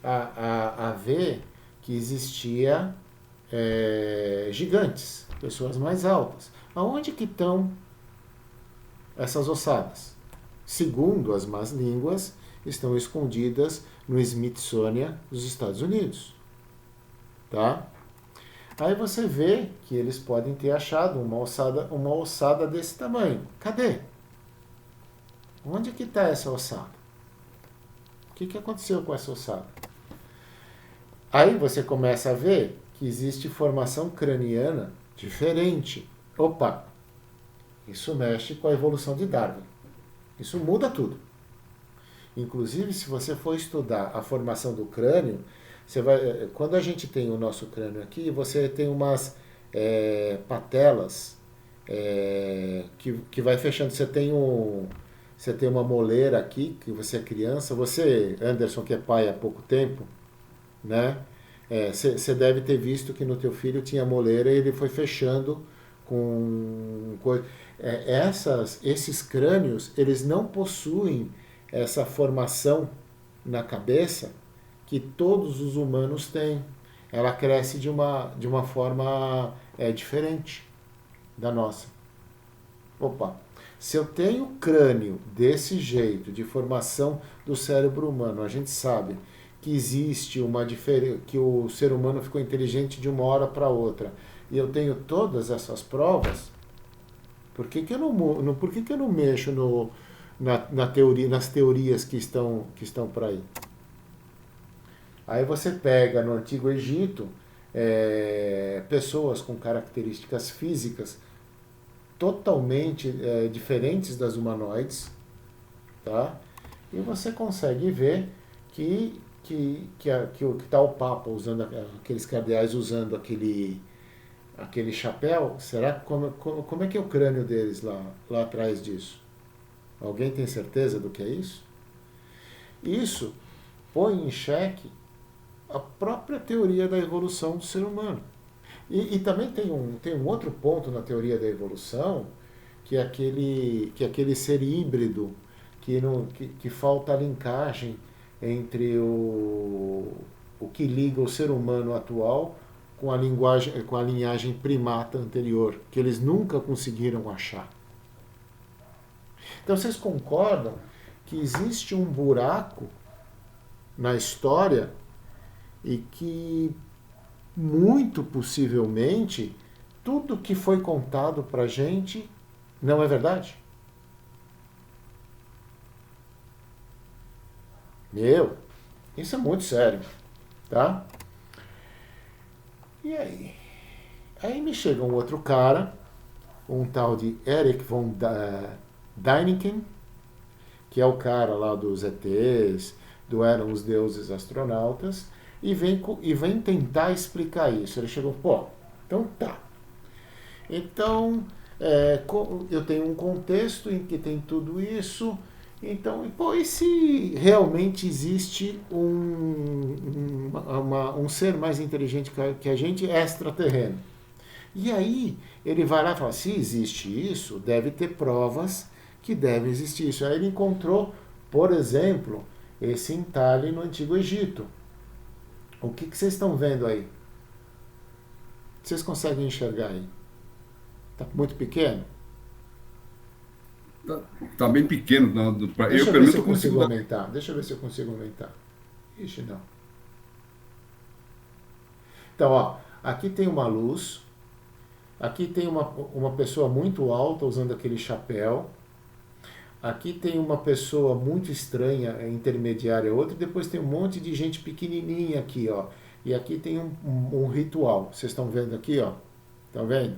Speaker 1: a ver que existia gigantes, pessoas mais altas. Aonde que estão essas ossadas? Segundo as más línguas, estão escondidas no Smithsonian dos Estados Unidos. Tá? Aí você vê que eles podem ter achado uma ossada desse tamanho. Cadê? Onde que está essa ossada? O que aconteceu com essa ossada? Aí você começa a ver que existe formação craniana diferente. Opa, isso mexe com a evolução de Darwin. Isso muda tudo. Inclusive, se você for estudar a formação do crânio, quando a gente tem o nosso crânio aqui, você tem umas patelas que vai fechando. Você tem uma moleira aqui, que você é criança. Você, Anderson, que é pai há pouco tempo, né? Você deve ter visto que no teu filho tinha moleira e ele foi fechando com coisa. Esses crânios, eles não possuem essa formação na cabeça que todos os humanos têm. Ela cresce de uma forma diferente da nossa. Opa! Se eu tenho crânio desse jeito, de formação do cérebro humano, a gente sabe que existe uma diferença, que o ser humano ficou inteligente de uma hora para outra, e eu tenho todas essas provas, por que eu não mexo na teoria, nas teorias que estão por aí? Aí você pega no Antigo Egito pessoas com características físicas totalmente diferentes das humanoides, tá? E você consegue ver que está o Papa usando, aqueles cardeais usando aquele chapéu. Será como é que é o crânio deles lá atrás disso? Alguém tem certeza do que é isso? Isso põe em xeque a própria teoria da evolução do ser humano. E também tem um outro ponto na teoria da evolução, que é aquele ser híbrido, que falta a linkagem entre o que liga o ser humano atual com a linhagem primata anterior, que eles nunca conseguiram achar. Então vocês concordam que existe um buraco na história e que muito possivelmente tudo que foi contado pra gente não é verdade? Isso é muito sério, tá? E aí? Aí me chega um outro cara, um tal de Erich von Däniken, que é o cara lá dos ETs, do Eram os Deuses Astronautas, e vem tentar explicar isso. Ele chegou, então tá. Então, eu tenho um contexto em que tem tudo isso, então, e se realmente existe um ser mais inteligente que a gente, extraterreno? E aí, ele vai lá e fala, se existe isso, deve ter provas que deve existir isso. Aí ele encontrou, por exemplo, esse entalhe no Antigo Egito. O que vocês estão vendo aí? Vocês conseguem enxergar aí? Está muito pequeno?
Speaker 4: Tá bem pequeno.
Speaker 1: Deixa eu ver se eu consigo aumentar. Deixa eu ver se eu consigo aumentar. Ixi, não. Então, ó, aqui tem uma luz. Aqui tem uma pessoa muito alta usando aquele chapéu. Aqui tem uma pessoa muito estranha, intermediária, outra, e depois tem um monte de gente pequenininha aqui, ó. E aqui tem um ritual. Vocês estão vendo aqui, ó? Estão vendo?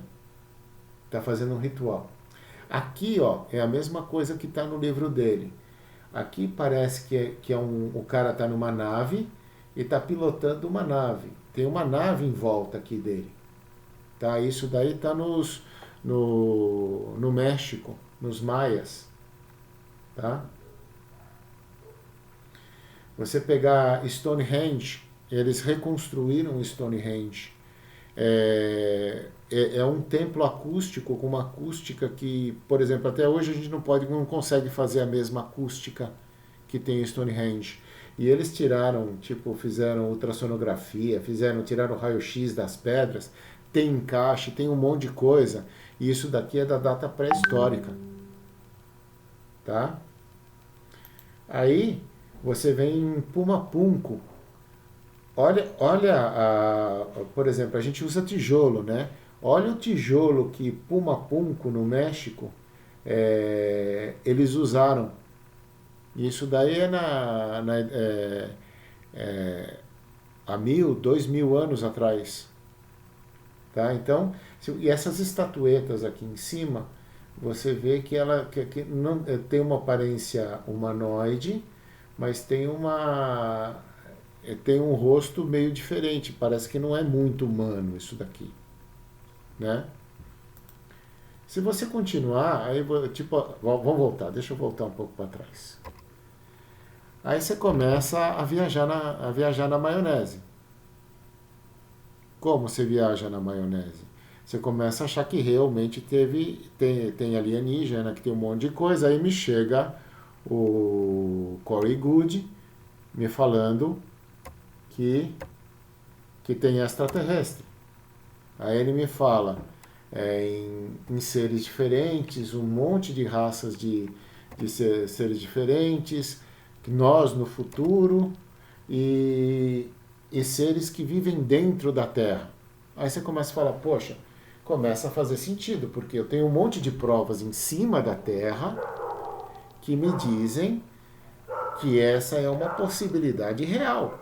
Speaker 1: Está fazendo um ritual. Aqui, ó, é a mesma coisa que está no livro dele. Aqui parece que o cara está numa nave e está pilotando uma nave. Tem uma nave em volta aqui dele. Tá? Isso daí está no México, nos maias. Tá? Você pegar Stonehenge, eles reconstruíram Stonehenge. É um templo acústico, com uma acústica que, por exemplo, até hoje a gente não consegue fazer a mesma acústica que tem em Stonehenge. E eles fizeram ultrassonografia, tiraram o raio-x das pedras, tem encaixe, tem um monte de coisa. E isso daqui é da data pré-histórica. Tá? Aí você vem em Pumapunku, por exemplo, a gente usa tijolo, né? Olha o tijolo que Pumapunco, no México, eles usaram. Isso daí é há 1.000, 2.000 anos atrás. Tá? Então, e essas estatuetas aqui em cima, você vê que ela que não, tem uma aparência humanoide, mas tem um rosto meio diferente. Parece que não é muito humano isso daqui. Né? Se você continuar, aí tipo, vamos voltar, deixa eu voltar um pouco para trás. Aí você começa a viajar na maionese. Como você viaja na maionese? Você começa a achar que realmente tem alienígena, que tem um monte de coisa. Aí me chega o Corey Goode me falando que tem extraterrestre. Aí ele me fala em seres diferentes, um monte de raças de seres diferentes, nós no futuro e seres que vivem dentro da Terra. Aí você começa a falar, poxa, começa a fazer sentido, porque eu tenho um monte de provas em cima da Terra que me dizem que essa é uma possibilidade real.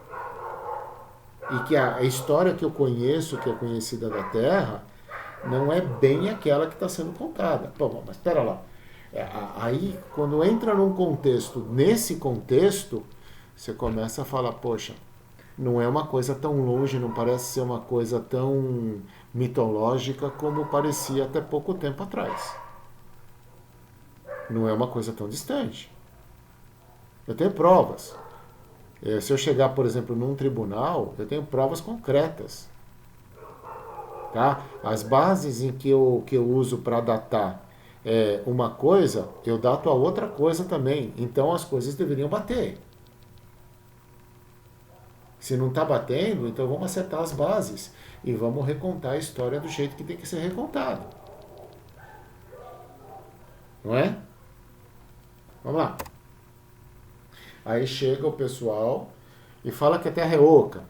Speaker 1: E que a história que eu conheço, que é conhecida da Terra, não é bem aquela que está sendo contada. Pô, mas espera lá. Aí, quando entra num contexto, nesse contexto, você começa a falar, poxa, não é uma coisa tão longe, não parece ser uma coisa tão mitológica como parecia até pouco tempo atrás. Não é uma coisa tão distante. Eu tenho provas. Se eu chegar, por exemplo, num tribunal, eu tenho provas concretas. Tá? As bases em que eu uso para datar uma coisa, eu dato a outra coisa também. Então as coisas deveriam bater. Se não está batendo, então vamos acertar as bases e vamos recontar a história do jeito que tem que ser recontado. Não é? Vamos lá. Aí chega o pessoal e fala que a Terra é oca.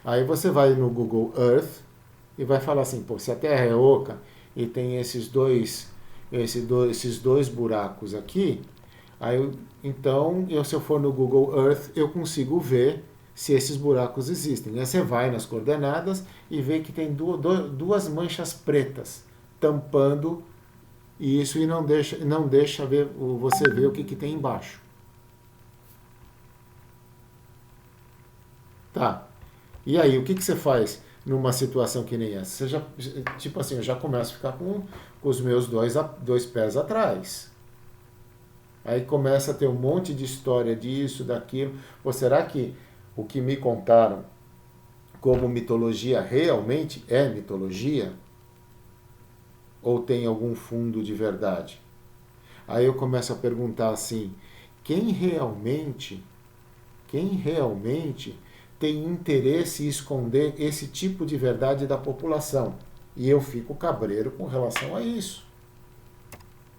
Speaker 1: Aí você vai no Google Earth e vai falar assim, pô, se a Terra é oca e tem esses dois buracos aqui, então se eu for no Google Earth, eu consigo ver se esses buracos existem. Aí você vai nas coordenadas e vê que tem duas manchas pretas tampando isso e não deixa você ver o que tem embaixo. Tá. E aí, o que você faz numa situação que nem essa? Você já, tipo assim, eu já começo a ficar com os meus dois pés atrás. Aí começa a ter um monte de história disso, daquilo. Ou será que o que me contaram como mitologia realmente é mitologia? Ou tem algum fundo de verdade? Aí eu começo a perguntar assim, quem realmente tem interesse em esconder esse tipo de verdade da população? E eu fico cabreiro com relação a isso.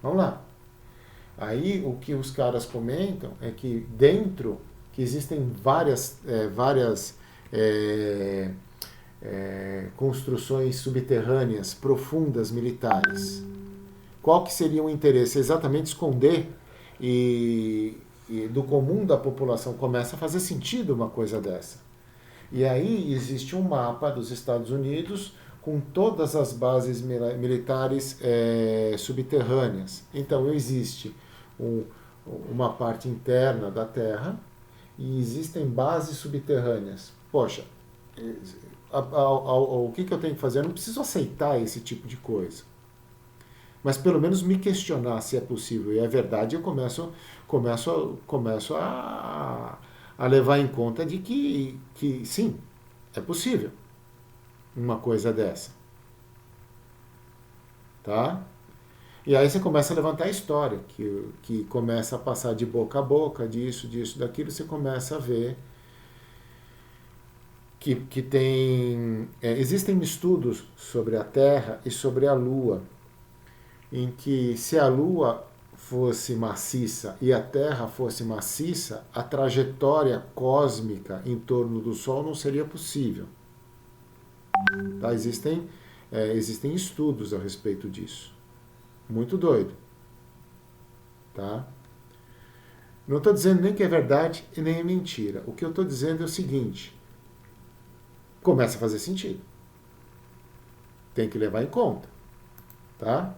Speaker 1: Vamos lá. Aí o que os caras comentam é que que existem várias construções subterrâneas profundas militares. Qual que seria o interesse? Exatamente esconder e do comum da população. Começa a fazer sentido uma coisa dessa. E aí existe um mapa dos Estados Unidos com todas as bases militares subterrâneas. Então existe uma parte interna da Terra e existem bases subterrâneas. Poxa, o que eu tenho que fazer? Eu não preciso aceitar esse tipo de coisa. Mas pelo menos me questionar se é possível e é verdade, eu começo a levar em conta de que sim, é possível uma coisa dessa. Tá? E aí você começa a levantar a história, que começa a passar de boca a boca, disso, daquilo, você começa a ver que existem estudos sobre a Terra e sobre a Lua, em que se a Lua fosse maciça e a Terra fosse maciça, a trajetória cósmica em torno do Sol não seria possível. Tá? Existem estudos a respeito disso. Muito doido. Tá? Não estou dizendo nem que é verdade e nem é mentira. O que eu estou dizendo é o seguinte: começa a fazer sentido. Tem que levar em conta. Tá?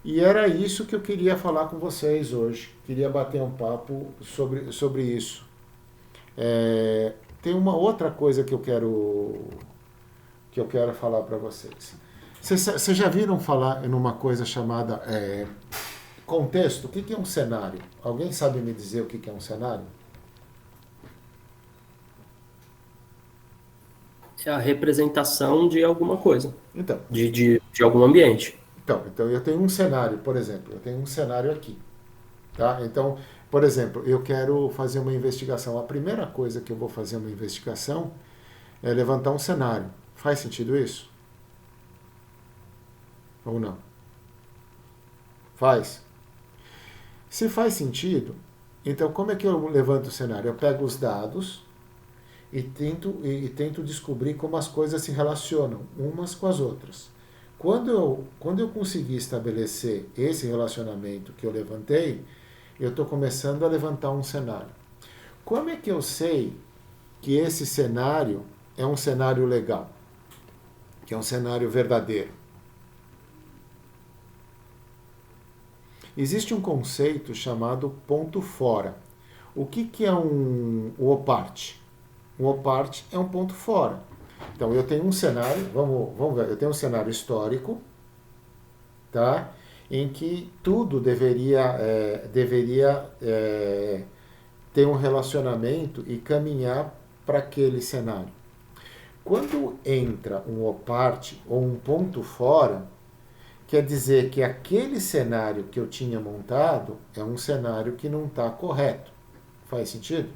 Speaker 1: E era isso que eu queria falar com vocês hoje. Queria bater um papo sobre isso. Tem uma outra coisa que eu quero falar para vocês. Vocês já viram falar em uma coisa chamada contexto? O que é um cenário? Alguém sabe me dizer o que é um cenário?
Speaker 2: É a representação de alguma coisa,
Speaker 1: Então,
Speaker 2: de algum ambiente.
Speaker 1: Então, eu tenho um cenário, por exemplo, eu tenho um cenário aqui. Tá? Então, por exemplo, eu quero fazer uma investigação. A primeira coisa que eu vou fazer uma investigação é levantar um cenário. Faz sentido isso? Ou não? Faz? Se faz sentido, então como é que eu levanto o cenário? Eu pego os dados e tento descobrir como as coisas se relacionam umas com as outras. Quando eu conseguir estabelecer esse relacionamento que eu levantei, eu estou começando a levantar um cenário. Como é que eu sei que esse cenário é um cenário legal? Que é um cenário verdadeiro? Existe um conceito chamado ponto fora. O que é o OPART? O OPART é um ponto fora. Então, eu tenho um cenário, vamos ver, eu tenho um cenário histórico, tá? Em que tudo deveria ter um relacionamento e caminhar para aquele cenário. Quando entra um OPART ou um ponto fora, quer dizer que aquele cenário que eu tinha montado é um cenário que não está correto. Faz sentido?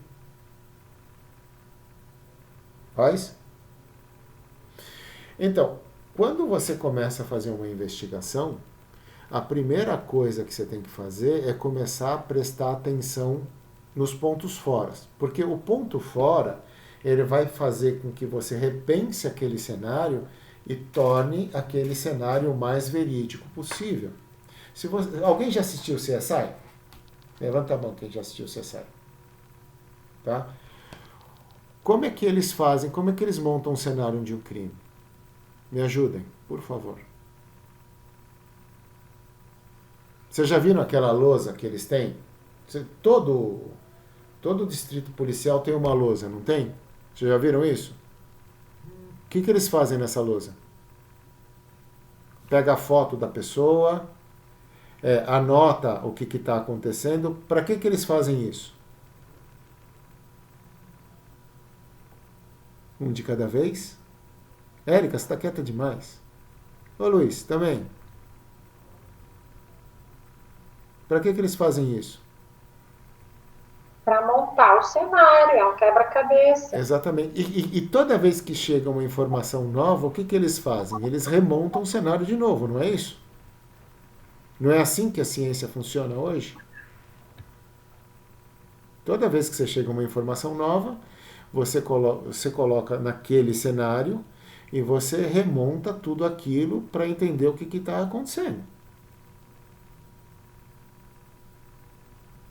Speaker 1: Faz? Então, quando você começa a fazer uma investigação, a primeira coisa que você tem que fazer é começar a prestar atenção nos pontos fora. Porque o ponto fora, ele vai fazer com que você repense aquele cenário e torne aquele cenário o mais verídico possível. Alguém já assistiu o CSI? Levanta a mão quem já assistiu o CSI. Tá? Como é que eles fazem, como é que eles montam um cenário de um crime? Me ajudem, por favor. Vocês já viram aquela lousa que eles têm? Todo distrito policial tem uma lousa, não tem? Vocês já viram isso? O que eles fazem nessa lousa? Pega a foto da pessoa, anota o que está acontecendo. Para que eles fazem isso? Um de cada vez? Érica, você está quieta demais. Ô Luiz, também. Para que eles fazem isso?
Speaker 6: Para montar o cenário, é um quebra-cabeça.
Speaker 1: Exatamente. E toda vez que chega uma informação nova, o que eles fazem? Eles remontam o cenário de novo, não é isso? Não é assim que a ciência funciona hoje? Toda vez que você chega uma informação nova, você coloca naquele cenário e você remonta tudo aquilo para entender o que está acontecendo.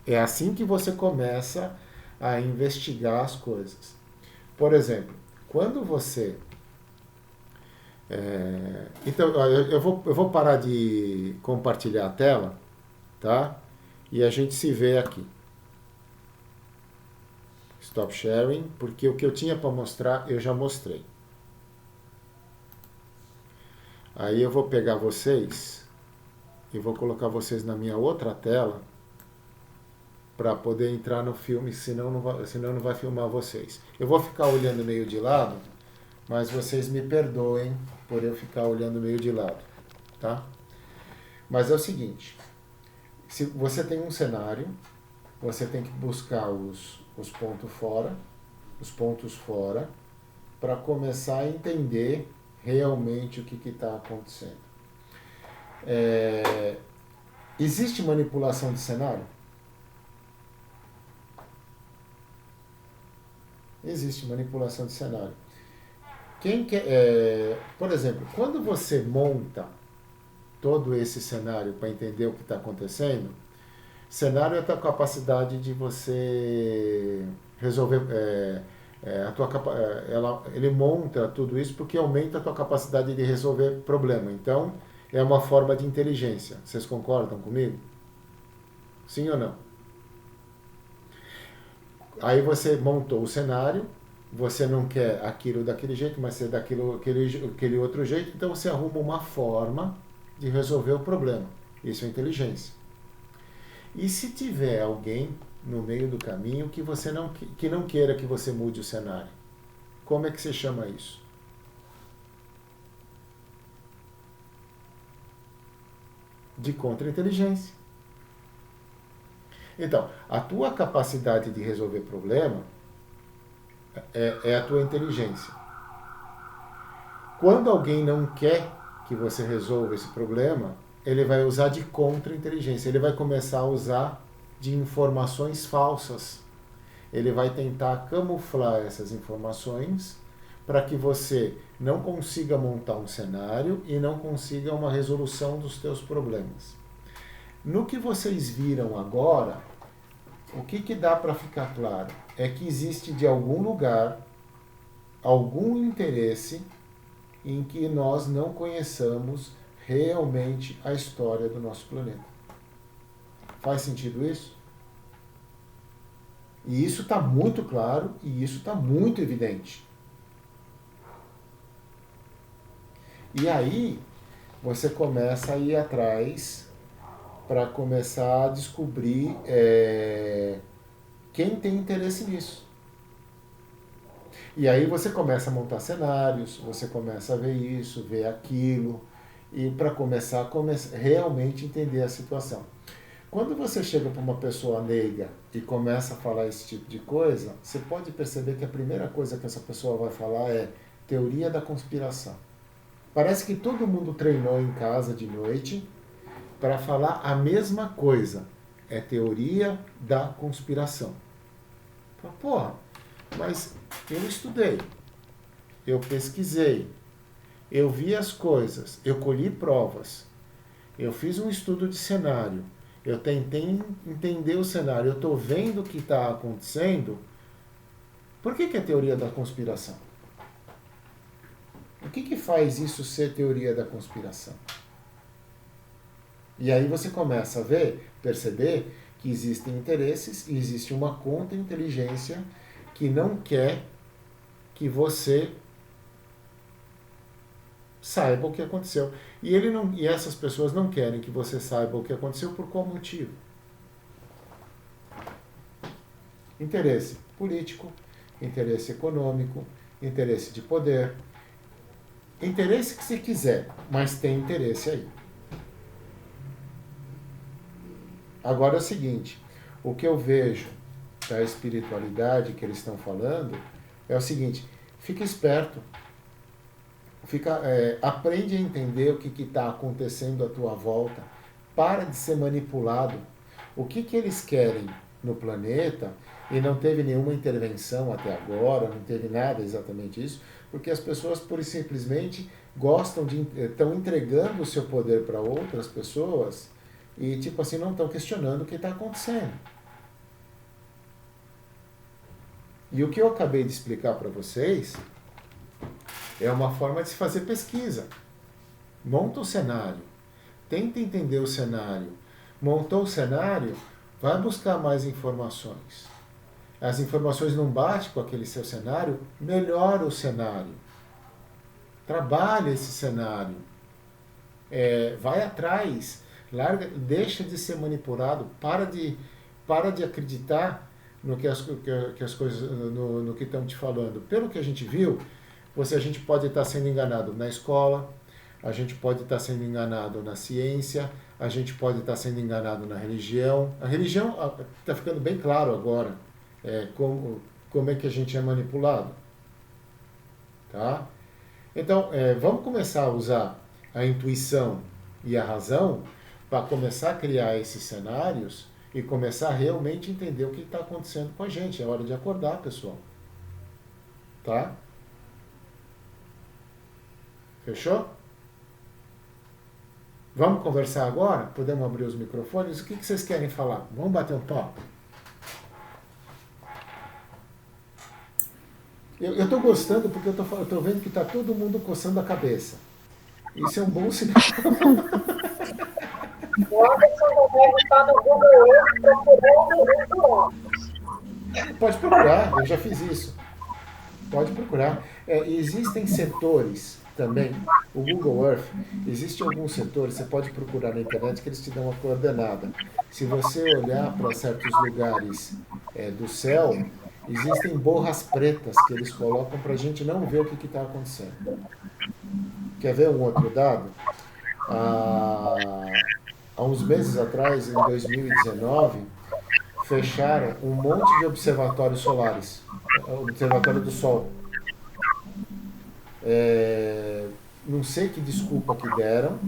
Speaker 1: É assim que você começa a investigar as coisas. Por exemplo, quando você... Então, eu vou parar de compartilhar a tela, tá? E a gente se vê aqui. Stop sharing, porque o que eu tinha para mostrar, eu já mostrei. Aí eu vou pegar vocês e vou colocar vocês na minha outra tela para poder entrar no filme, senão não vai filmar vocês. Eu vou ficar olhando meio de lado, mas vocês me perdoem por eu ficar olhando meio de lado, tá? Mas é o seguinte, se você tem um cenário, você tem que buscar os pontos fora, para começar a entender realmente o que está acontecendo. Existe manipulação de cenário? Existe manipulação de cenário. Por exemplo, quando você monta todo esse cenário para entender o que está acontecendo, cenário é a tua capacidade de você resolver. Ele monta tudo isso porque aumenta a tua capacidade de resolver problema. Então, é uma forma de inteligência. Vocês concordam comigo? Sim ou não? Aí você montou o cenário, você não quer aquilo daquele jeito, mas você aquele outro jeito, então você arruma uma forma de resolver o problema. Isso é inteligência. E se tiver alguém no meio do caminho que não queira que você mude o cenário, como é que você chama isso? De contra-inteligência. Então, a tua capacidade de resolver problema é a tua inteligência. Quando alguém não quer que você resolva esse problema, ele vai usar de contra-inteligência. Ele vai começar a usar de informações falsas. Ele vai tentar camuflar essas informações para que você não consiga montar um cenário e não consiga uma resolução dos teus problemas. No que vocês viram agora, o que dá para ficar claro é que existe de algum lugar algum interesse em que nós não conheçamos realmente a história do nosso planeta. Faz sentido isso? E isso está muito claro e isso está muito evidente. E aí você começa a ir atrás para começar a descobrir quem tem interesse nisso. E aí você começa a montar cenários, você começa a ver isso, ver aquilo, e para começar a realmente entender a situação. Quando você chega para uma pessoa leiga e começa a falar esse tipo de coisa, você pode perceber que a primeira coisa que essa pessoa vai falar é teoria da conspiração. Parece que todo mundo treinou em casa de noite para falar a mesma coisa. É teoria da conspiração. Porra, mas eu estudei, eu pesquisei, eu vi as coisas, eu colhi provas, eu fiz um estudo de cenário, eu tentei entender o cenário, eu estou vendo o que está acontecendo. Por que é teoria da conspiração? O que faz isso ser teoria da conspiração? E aí você começa a perceber que existem interesses e existe uma contra-inteligência que não quer que você saiba o que aconteceu. E essas pessoas não querem que você saiba o que aconteceu por qual motivo? Interesse político, interesse econômico, interesse de poder. Interesse que você quiser, mas tem interesse aí. Agora é o seguinte, o que eu vejo da espiritualidade que eles estão falando é o seguinte, fica esperto, aprende a entender o que está acontecendo à tua volta, para de ser manipulado. O que eles querem no planeta, e não teve nenhuma intervenção até agora, não teve nada exatamente isso, porque as pessoas pura e simplesmente estão entregando o seu poder para outras pessoas e tipo assim não estão questionando o que está acontecendo. E o que eu acabei de explicar para vocês é uma forma de se fazer pesquisa. Monta o cenário, tenta entender o cenário. Montou o cenário, vai buscar mais informações. As informações não batem com aquele seu cenário, melhora o cenário. Trabalha esse cenário. Vai atrás, deixa de ser manipulado, para de acreditar no que as coisas, no que estão te falando. Pelo que a gente viu, a gente pode estar sendo enganado na escola, a gente pode estar sendo enganado na ciência, a gente pode estar sendo enganado na religião. A religião está ficando bem claro agora como é que a gente é manipulado. Tá? Então, vamos começar a usar a intuição e a razão para começar a criar esses cenários e começar a realmente entender o que está acontecendo com a gente. É hora de acordar, pessoal. Tá? Fechou? Vamos conversar agora? Podemos abrir os microfones? O que vocês querem falar? Vamos bater um papo? Eu estou gostando porque eu estou vendo que está todo mundo coçando a cabeça. Isso é um bom sinal.
Speaker 6: O Anderson deve estar no Google Earth procurando o óculos.
Speaker 1: Pode procurar, eu já fiz isso. Pode procurar. Existem setores também, o Google Earth, existem alguns setores, você pode procurar na internet que eles te dão uma coordenada. Se você olhar para certos lugares do céu, existem borras pretas que eles colocam para a gente não ver o que está acontecendo. Quer ver um outro dado? Há uns meses atrás, em 2019, fecharam um monte de observatórios solares, observatório do Sol. Não sei que desculpa que deram,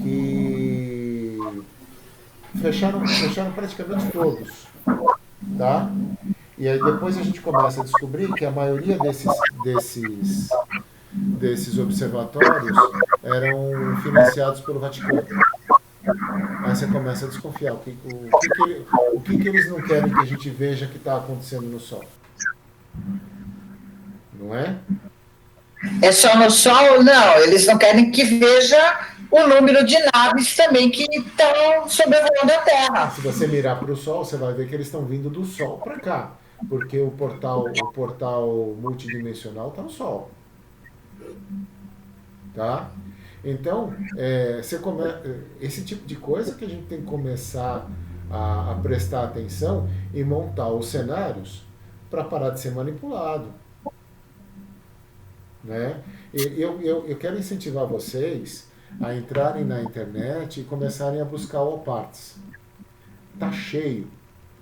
Speaker 1: que fecharam praticamente todos, tá? E aí depois a gente começa a descobrir que a maioria desses observatórios eram financiados pelo Vaticano. Aí você começa a desconfiar. O que eles não querem que a gente veja que está acontecendo no Sol? Não é?
Speaker 7: É só no Sol? Não, eles não querem que veja o número de naves também que estão sobrevoando a Terra.
Speaker 1: Se você mirar para o Sol, você vai ver que eles estão vindo do Sol para cá. Porque o portal multidimensional está no Sol. Tá? Então, esse tipo de coisa que a gente tem que começar a prestar atenção e montar os cenários para parar de ser manipulado. Né? Eu quero incentivar vocês a entrarem na internet e começarem a buscar OPARTs. Tá cheio.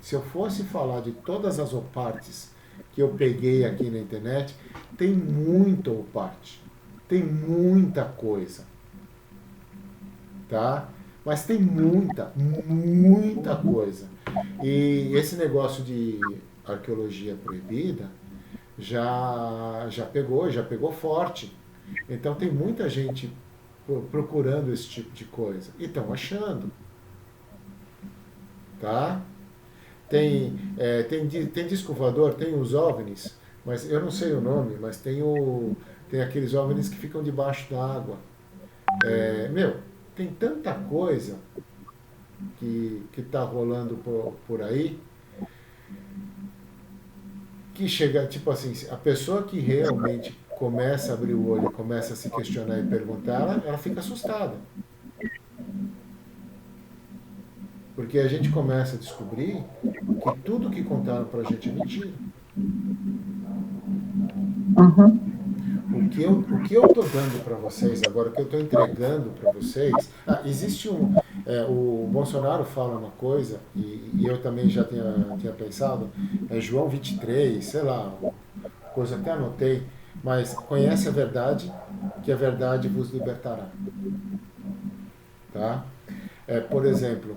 Speaker 1: Se eu fosse falar de todas as OPARTs que eu peguei aqui na internet, tem muita OPART. Tem muita coisa. Tá? Mas tem muita coisa. E esse negócio de arqueologia proibida já pegou forte. Então tem muita gente procurando esse tipo de coisa. E estão achando. Tá? Tem disco voador, tem os OVNIs, mas eu não sei o nome, mas tem aqueles OVNIs que ficam debaixo da água. Tem tanta coisa que está rolando por aí que chega, tipo assim, a pessoa que realmente começa a abrir o olho, começa a se questionar e perguntar, ela fica assustada. Porque a gente começa a descobrir que tudo que contaram pra gente é mentira.
Speaker 7: Uhum.
Speaker 1: O que eu estou dando para vocês agora, o que eu estou entregando para vocês... existe o Bolsonaro fala uma coisa, e eu também já tinha pensado, João 23, sei lá, coisa até anotei, mas conhece a verdade, que a verdade vos libertará. Tá? Por exemplo,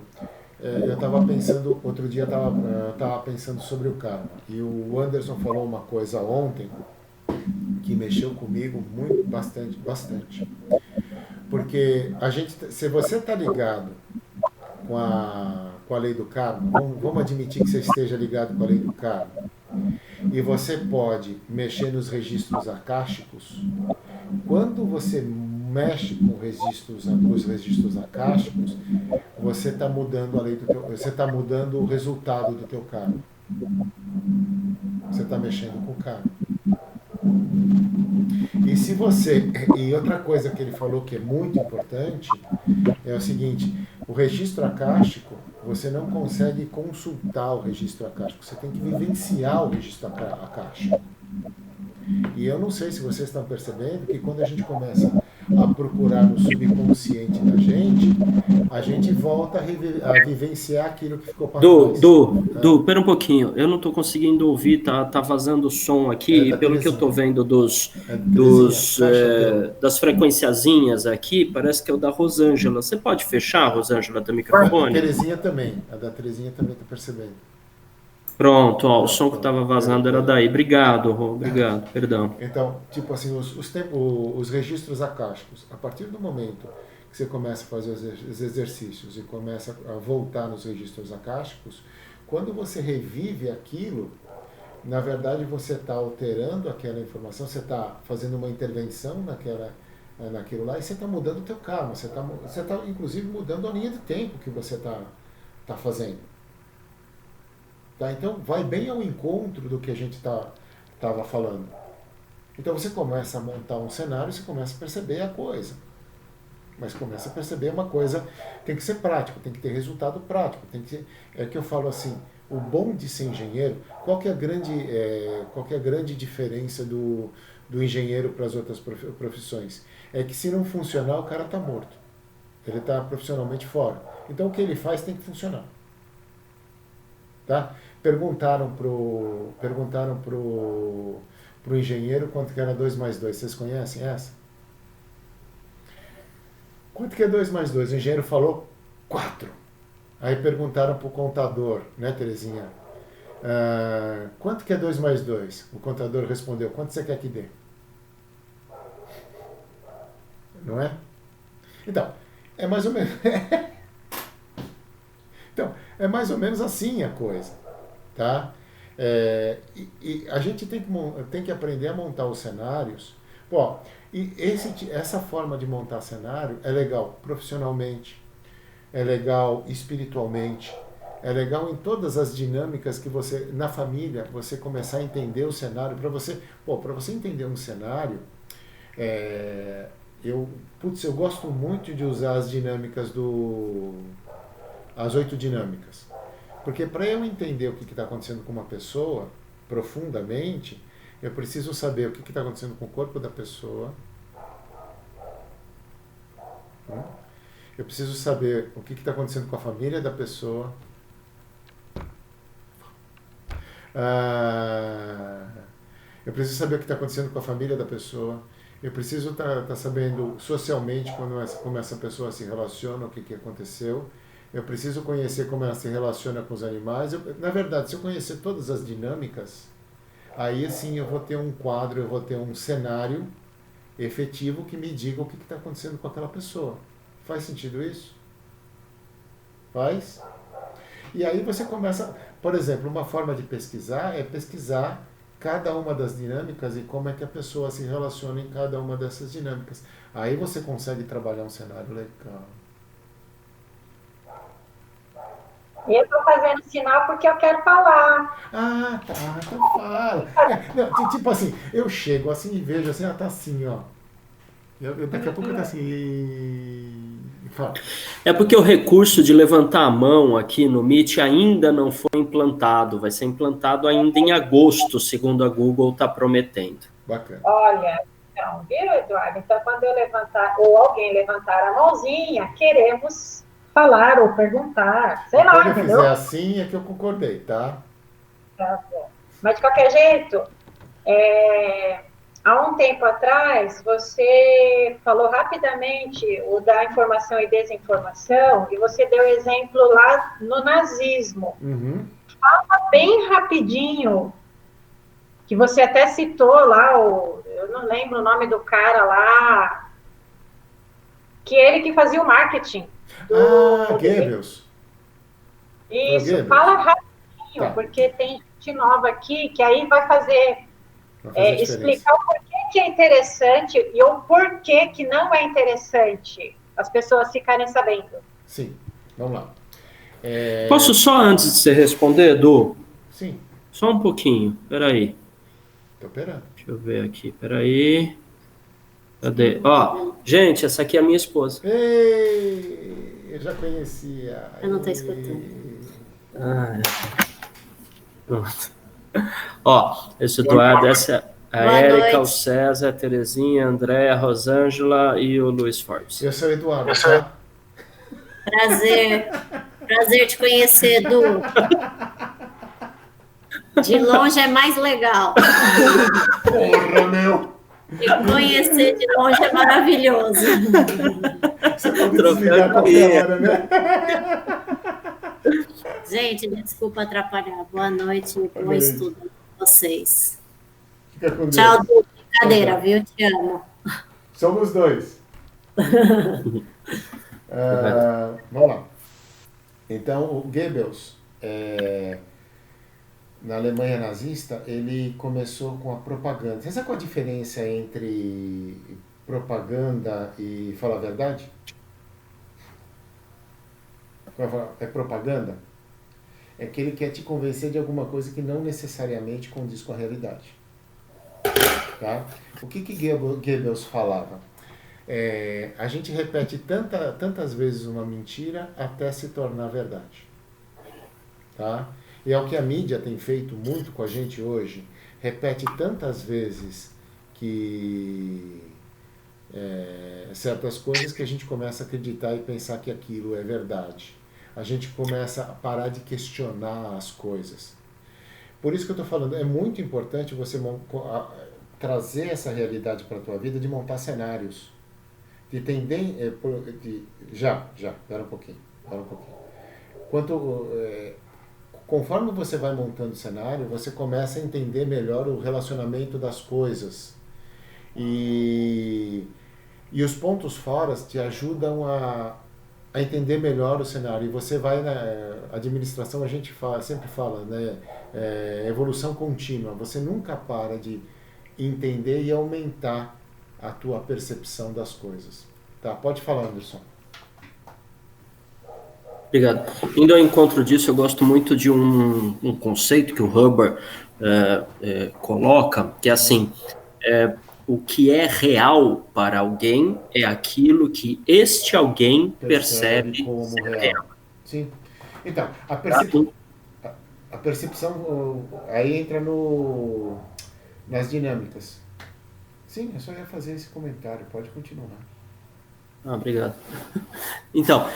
Speaker 1: eu estava pensando, outro dia eu estava pensando sobre o karma, e o Anderson falou uma coisa ontem, que mexeu comigo bastante. Porque se você está ligado com a lei do karma, vamos admitir que você esteja ligado com a lei do karma, e você pode mexer nos registros akáshicos, quando você mexe com os registros akáshicos, você está mudando a lei você está mudando o resultado do teu karma. Você está mexendo com o karma. E outra coisa que ele falou que é muito importante é o seguinte: o registro akáshico, você não consegue consultar o registro akáshico, você tem que vivenciar o registro akáshico. E eu não sei se vocês estão percebendo que quando a gente começa a procurar no subconsciente da gente, a gente volta a vivenciar aquilo que ficou para trás.
Speaker 2: Du, pera um pouquinho. Eu não estou conseguindo ouvir, tá vazando o som aqui, e pelo que eu estou vendo das frequenciazinhas aqui, parece que é o da Rosângela. Você pode fechar, Rosângela, teu
Speaker 1: A
Speaker 2: microfone?
Speaker 1: Terezinha também. A da Terezinha também está percebendo.
Speaker 2: Pronto, ó, o som que estava vazando era daí. Obrigado, Rô, obrigado, perdão.
Speaker 1: Então, tipo assim, os registros akáshicos, a partir do momento que você começa a fazer os exercícios e começa a voltar nos registros akáshicos, quando você revive aquilo, na verdade você está alterando aquela informação, você está fazendo uma intervenção naquilo lá e você está mudando o teu karma, você está inclusive mudando a linha de tempo que você está fazendo. Tá? Então, vai bem ao encontro do que a gente estava falando. Então, você começa a montar um cenário, você começa a perceber a coisa. Mas começa a perceber uma coisa, tem que ser prático, tem que ter resultado prático. É que eu falo assim, o bom de ser engenheiro, qual que é a grande diferença do engenheiro para as outras profissões? É que se não funcionar, o cara está morto. Ele está profissionalmente fora. Então, o que ele faz tem que funcionar. Tá? Perguntaram pro engenheiro quanto que era 2 mais 2. Vocês conhecem essa? Quanto que é 2 mais 2? O engenheiro falou 4. Aí perguntaram pro contador, né, Terezinha? Quanto que é 2 mais 2? O contador respondeu, quanto você quer que dê? Não é? Então, é mais ou menos... Então, é mais ou menos assim a coisa, tá? E a gente tem que aprender a montar os cenários. Pô, e essa forma de montar cenário é legal profissionalmente, é legal espiritualmente, é legal em todas as dinâmicas que você, na família, você começar a entender o cenário. Para você entender um cenário, eu gosto muito de usar as dinâmicas as 8 dinâmicas. Porque para eu entender o que está acontecendo com uma pessoa profundamente, eu preciso saber o que está acontecendo com o corpo da pessoa. Eu preciso saber o que está acontecendo com a família da pessoa. Eu preciso saber o que está acontecendo com a família da pessoa. Eu preciso estar sabendo socialmente como essa pessoa se relaciona, o que aconteceu. Eu preciso conhecer como ela se relaciona com os animais. Na verdade, se eu conhecer todas as dinâmicas, aí sim eu vou ter um quadro, eu vou ter um cenário efetivo que me diga o que está acontecendo com aquela pessoa. Faz sentido isso? Faz? E aí você começa, por exemplo, uma forma de pesquisar é pesquisar cada uma das dinâmicas e como é que a pessoa se relaciona em cada uma dessas dinâmicas. Aí você consegue trabalhar um cenário legal.
Speaker 6: E eu estou fazendo sinal porque eu quero falar.
Speaker 1: Ah, tá, então fala. Tipo assim, eu chego assim e vejo assim, tá assim, ó. Daqui a pouco tá assim e fala.
Speaker 2: É porque o recurso de levantar a mão aqui no Meet ainda não foi implantado. Vai ser implantado ainda em agosto, segundo a Google está prometendo.
Speaker 1: Bacana.
Speaker 6: Olha, então, viu, Eduardo? Então, quando eu levantar, ou alguém levantar a mãozinha, queremos falar ou perguntar, sei lá,
Speaker 1: entendeu?
Speaker 6: Quando eu
Speaker 1: fizer assim é que eu concordei, tá?
Speaker 6: Tá bom. Mas, de qualquer jeito, há um tempo atrás, você falou rapidamente o da informação e desinformação, e você deu exemplo lá no nazismo.
Speaker 1: Uhum.
Speaker 6: Fala bem rapidinho, que você até citou lá, eu não lembro o nome do cara lá, que ele que fazia o marketing.
Speaker 1: Goebbels.
Speaker 6: Isso,
Speaker 1: Goebbels.
Speaker 6: fala rapidinho,
Speaker 1: Tá.
Speaker 6: porque tem gente nova aqui que aí vai fazer explicar o porquê que é interessante e o porquê que não é interessante as pessoas ficarem sabendo.
Speaker 1: Sim, vamos lá.
Speaker 2: Posso só, antes de você responder, Edu?
Speaker 1: Sim,
Speaker 2: Só um pouquinho, peraí.
Speaker 1: tô operando.
Speaker 2: Deixa eu ver aqui, peraí. Cadê? Ó, gente, essa aqui é a minha esposa.
Speaker 1: Ei, eu já conhecia.
Speaker 8: Eu não tô escutando.
Speaker 2: Pronto. Ó, esse Eduardo, A
Speaker 8: Boa
Speaker 2: Érica, o
Speaker 8: noite.
Speaker 2: César, a Terezinha, a Andréa, a Rosângela e o Luiz Forbes.
Speaker 1: Eu sou o Eduardo, tá?
Speaker 8: Prazer te conhecer, Edu. De longe é mais legal.
Speaker 1: Porra, meu!
Speaker 8: Te conhecer de longe é maravilhoso.
Speaker 1: Você pode desligar a qualquer hora, né?
Speaker 8: Gente, desculpa atrapalhar. Boa noite e bom
Speaker 1: noite.
Speaker 8: estudo com vocês.
Speaker 1: Fica com Deus.
Speaker 8: Tchau, Du. Brincadeira, viu? Te amo.
Speaker 1: Somos dois. Vamos lá. Então, o Goebbels, na Alemanha nazista, ele começou com a propaganda. Você sabe qual a diferença entre propaganda e falar a verdade? É propaganda? É que ele quer te convencer de alguma coisa que não necessariamente condiz com a realidade. Tá? O que Goebbels falava? A gente repete tantas vezes uma mentira até se tornar verdade. Tá? E é o que a mídia tem feito muito com a gente hoje. Repete tantas vezes que certas coisas que a gente começa a acreditar e pensar que aquilo é verdade. A gente começa a parar de questionar as coisas. Por isso que eu estou falando, é muito importante você trazer essa realidade para a tua vida, de montar cenários. Espera um pouquinho. Conforme você vai montando o cenário, você começa a entender melhor o relacionamento das coisas. E os pontos fora te ajudam a entender melhor o cenário. E você vai na administração, a gente sempre fala, né? Evolução contínua. Você nunca para de entender e aumentar a tua percepção das coisas. Tá? Pode falar, Anderson.
Speaker 2: Obrigado. Indo ao encontro disso, eu gosto muito de um conceito que o Hubbard coloca, que é assim, o que é real para alguém é aquilo que este alguém percebe
Speaker 1: como
Speaker 2: ser
Speaker 1: real. Sim. Então, a percepção aí entra nas dinâmicas. Sim, eu só ia fazer esse comentário, pode continuar.
Speaker 2: Obrigado. Então,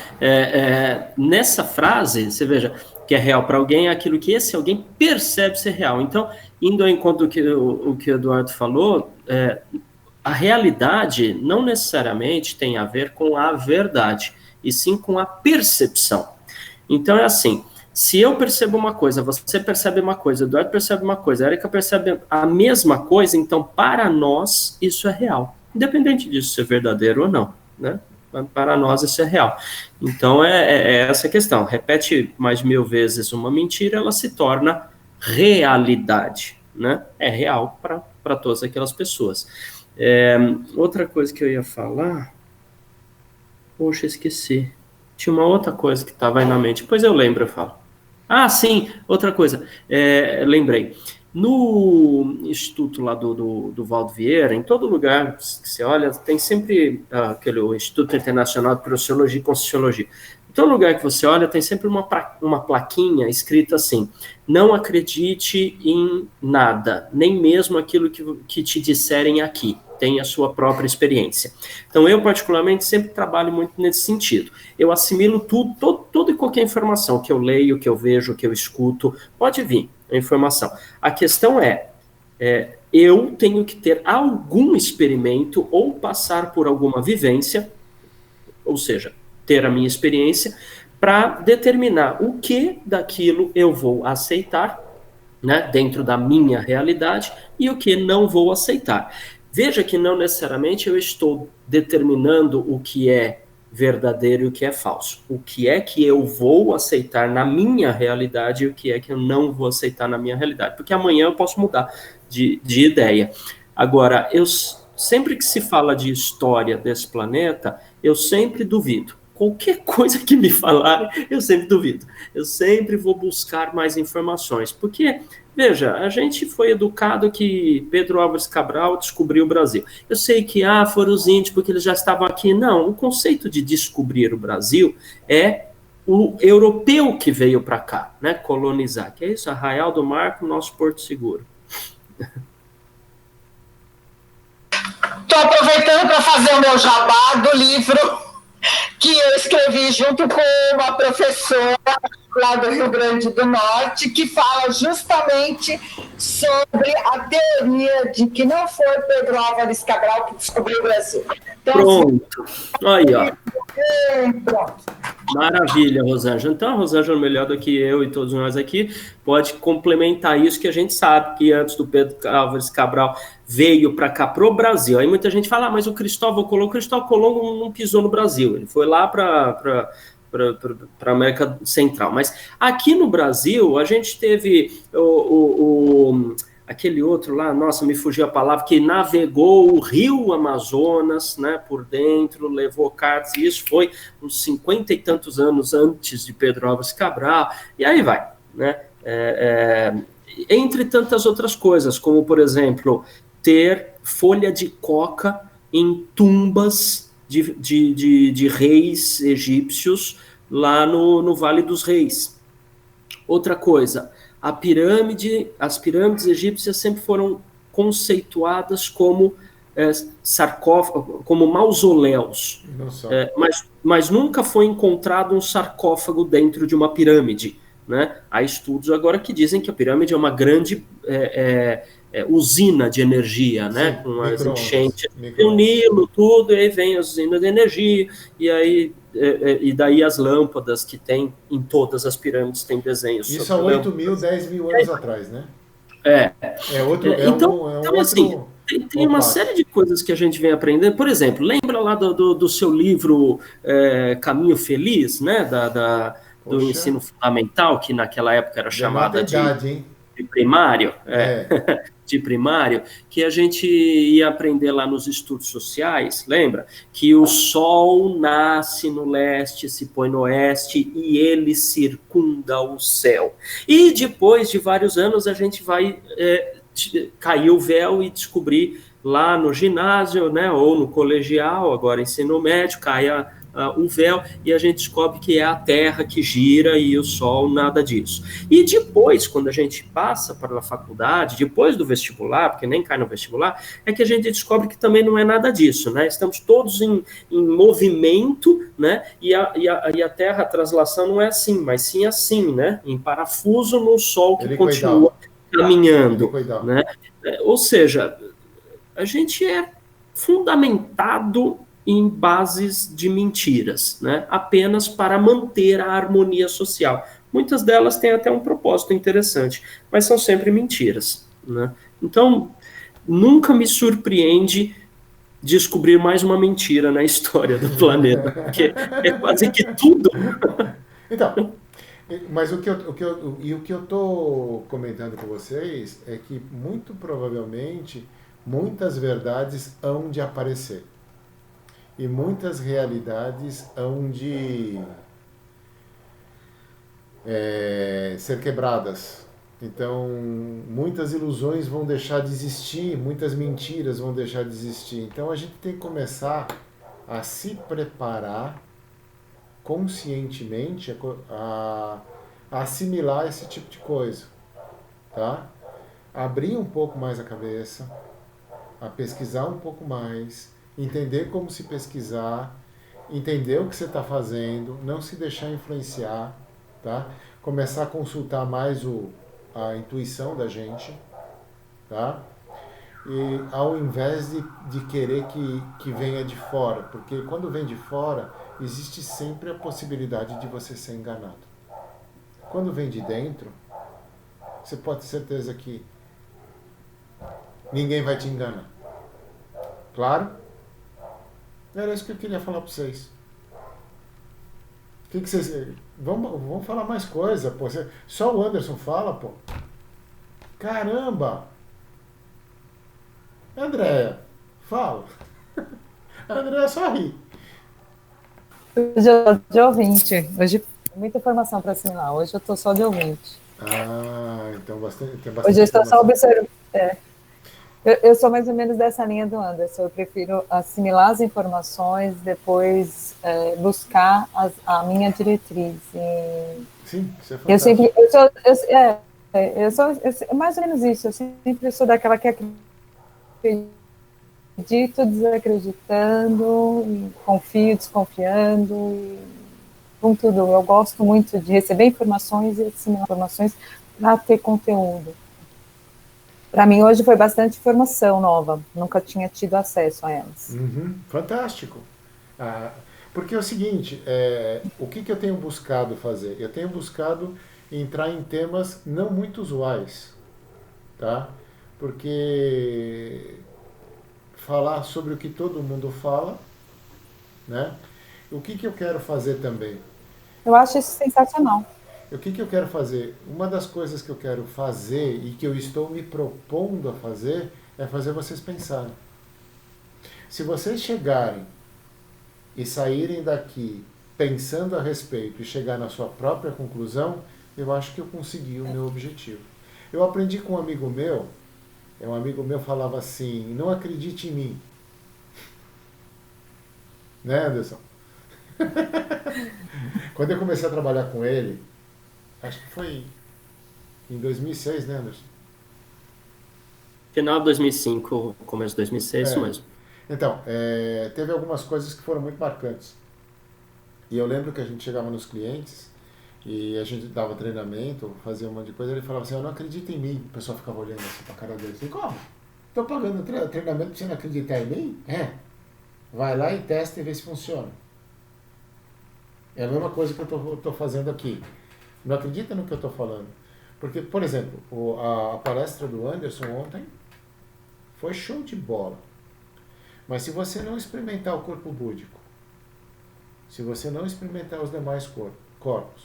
Speaker 2: nessa frase, você veja, que é real para alguém é aquilo que esse alguém percebe ser real. Então, indo ao encontro do que o Eduardo falou, a realidade não necessariamente tem a ver com a verdade, e sim com a percepção. Então, é assim, se eu percebo uma coisa, você percebe uma coisa, o Eduardo percebe uma coisa, a Érica percebe a mesma coisa, então, para nós, isso é real. Independente disso ser verdadeiro ou não, né? Para nós, isso é real. Então, é essa a questão. Repete mais 1000 vezes uma mentira, ela se torna realidade, né? É real para todas aquelas pessoas. Outra coisa que eu ia falar... Poxa, esqueci. Tinha uma outra coisa que estava aí na mente. Depois eu lembro, eu falo. Ah, sim, outra coisa. Lembrei. No instituto lá do Valdo Vieira, em todo lugar que você olha, tem sempre o Instituto Internacional de Processiologia e Conscienciologia. Em todo lugar que você olha, tem sempre uma plaquinha escrita assim: não acredite em nada, nem mesmo aquilo que te disserem aqui. Tem a sua própria experiência. Então, eu, particularmente, sempre trabalho muito nesse sentido. Eu assimilo toda e qualquer informação que eu leio, que eu vejo, que eu escuto, pode vir a informação. A questão eu tenho que ter algum experimento ou passar por alguma vivência, ou seja, ter a minha experiência, para determinar o que daquilo eu vou aceitar, né, dentro da minha realidade, e o que não vou aceitar. Veja que não necessariamente eu estou determinando o que é verdadeiro e o que é falso. O que é que eu vou aceitar na minha realidade e o que é que eu não vou aceitar na minha realidade. Porque amanhã eu posso mudar de ideia. Agora, sempre que se fala de história desse planeta, eu sempre duvido. Qualquer coisa que me falarem, eu sempre duvido. Eu sempre vou buscar mais informações. Porque... Veja, a gente foi educado que Pedro Álvares Cabral descobriu o Brasil. Eu sei que foram os índios porque eles já estavam aqui. Não, o conceito de descobrir o Brasil é o europeu que veio para cá, né, colonizar. Que é isso, Arraial do Marco, nosso Porto Seguro.
Speaker 7: Estou aproveitando para fazer o meu jabá do livro que eu escrevi junto com uma professora lá do Rio Grande do Norte, que fala justamente sobre a teoria de que não foi Pedro Álvares Cabral que descobriu o Brasil. Então,
Speaker 2: Pronto. Aí, ó.
Speaker 7: pronto.
Speaker 2: Maravilha, Rosângela. Então, a Rosângela, melhor do que eu e todos nós aqui, pode complementar isso, que a gente sabe que antes do Pedro Álvares Cabral veio para cá, para o Brasil. Aí muita gente fala, mas o Cristóvão Colombo não pisou no Brasil, ele foi lá para a América Central. Mas aqui no Brasil, a gente teve aquele outro lá, nossa, me fugiu a palavra, que navegou o rio Amazonas, né, por dentro, levou cartas, e isso foi uns 50 e tantos anos antes de Pedro Álvares Cabral, e aí vai, né, entre tantas outras coisas, como, por exemplo, ter folha de coca em tumbas de reis egípcios lá no Vale dos Reis. Outra coisa, as pirâmides egípcias sempre foram conceituadas como sarcófagos, como mausoléus, mas nunca foi encontrado um sarcófago dentro de uma pirâmide, né? Há estudos agora que dizem que a pirâmide é uma grande usina de energia, né?
Speaker 1: Sim,
Speaker 2: com as enchentes do Nilo, tudo, e aí vem as usinas de energia, e aí e daí as lâmpadas que tem em todas as pirâmides tem desenhos.
Speaker 1: Isso há 8 mil, 10 mil anos atrás, né?
Speaker 2: Então, assim, tem uma série de coisas que a gente vem aprendendo. Por exemplo, lembra lá do seu livro Caminho Feliz, né? Do ensino fundamental, que naquela época era chamada de primário, de primário, que a gente ia aprender lá nos estudos sociais, lembra? Que o Sol nasce no leste, se põe no oeste e ele circunda o céu. E depois de vários anos a gente vai cair o véu e descobrir lá no ginásio, né, ou no colegial, agora ensino médio, cai o véu e a gente descobre que é a Terra que gira e o Sol, nada disso. E depois, quando a gente passa para a faculdade, depois do vestibular, porque nem cai no vestibular, é que a gente descobre que também não é nada disso, né? Estamos todos em movimento, né? E a Terra, a translação não é assim, mas sim assim, né? Em parafuso no Sol que continua caminhando, né? Ou seja, a gente é fundamentado em bases de mentiras, né? Apenas para manter a harmonia social. Muitas delas têm até um propósito interessante, mas são sempre mentiras, né? Então, nunca me surpreende descobrir mais uma mentira na história do planeta, porque é quase que tudo.
Speaker 1: Então, mas o que eu estou comentando com vocês é que, muito provavelmente, muitas verdades hão de aparecer. E muitas realidades hão de ser quebradas. Então, muitas ilusões vão deixar de existir, muitas mentiras vão deixar de existir. Então, a gente tem que começar a se preparar conscientemente a assimilar esse tipo de coisa, tá? Abrir um pouco mais a cabeça, a pesquisar um pouco mais, entender como se pesquisar, entender o que você está fazendo, não se deixar influenciar, tá? Começar a consultar mais a intuição da gente, tá? E ao invés de querer que venha de fora, porque quando vem de fora, existe sempre a possibilidade de você ser enganado. Quando vem de dentro, você pode ter certeza que ninguém vai te enganar. Claro? Era isso que eu queria falar para vocês. Que vocês... Vamos falar mais coisa, pô. Só o Anderson fala, pô. Caramba! Andréia, fala. A Andréia só ri.
Speaker 3: Hoje eu tô de ouvinte. Hoje muita informação para assimilar. Hoje eu estou só de ouvinte.
Speaker 1: Então tem bastante.
Speaker 3: Hoje eu estou só observando. Eu sou mais ou menos dessa linha do Anderson. Eu prefiro assimilar as informações, depois buscar a minha diretriz.
Speaker 1: Sim, isso é fantástico.
Speaker 3: Eu sou mais ou menos isso. Eu sempre sou daquela que acredita acredito desacreditando, e confio desconfiando, e com tudo. Eu gosto muito de receber informações e assimilar informações para ter conteúdo. Para mim, hoje foi bastante informação nova. Nunca tinha tido acesso a elas.
Speaker 1: Uhum, fantástico. Porque é o seguinte, o que eu tenho buscado fazer? Eu tenho buscado entrar em temas não muito usuais, tá? Porque falar sobre o que todo mundo fala, né? O que eu quero fazer também?
Speaker 3: Eu acho isso sensacional.
Speaker 1: O que eu quero fazer? Uma das coisas que eu quero fazer e que eu estou me propondo a fazer é fazer vocês pensarem. Se vocês chegarem e saírem daqui pensando a respeito e chegar na sua própria conclusão, eu acho que eu consegui o meu objetivo. Eu aprendi com um amigo meu falava assim, não acredite em mim. Né, Anderson? Quando eu comecei a trabalhar com ele, acho que foi em 2006, né, Anderson?
Speaker 2: Final de 2005, começo de 2006, isso mesmo.
Speaker 1: Então, teve algumas coisas que foram muito marcantes. E eu lembro que a gente chegava nos clientes e a gente dava treinamento, fazia um monte de coisa, ele falava assim, eu não acredito em mim. O pessoal ficava olhando assim pra cara dele, assim, como? Tô pagando treinamento pra você não acreditar em mim? Vai lá e testa e vê se funciona. É a mesma coisa que eu tô fazendo aqui. Não acredita no que eu tô falando. Porque, por exemplo, a palestra do Anderson ontem foi show de bola. Mas se você não experimentar o corpo búdico, se você não experimentar os demais corpos,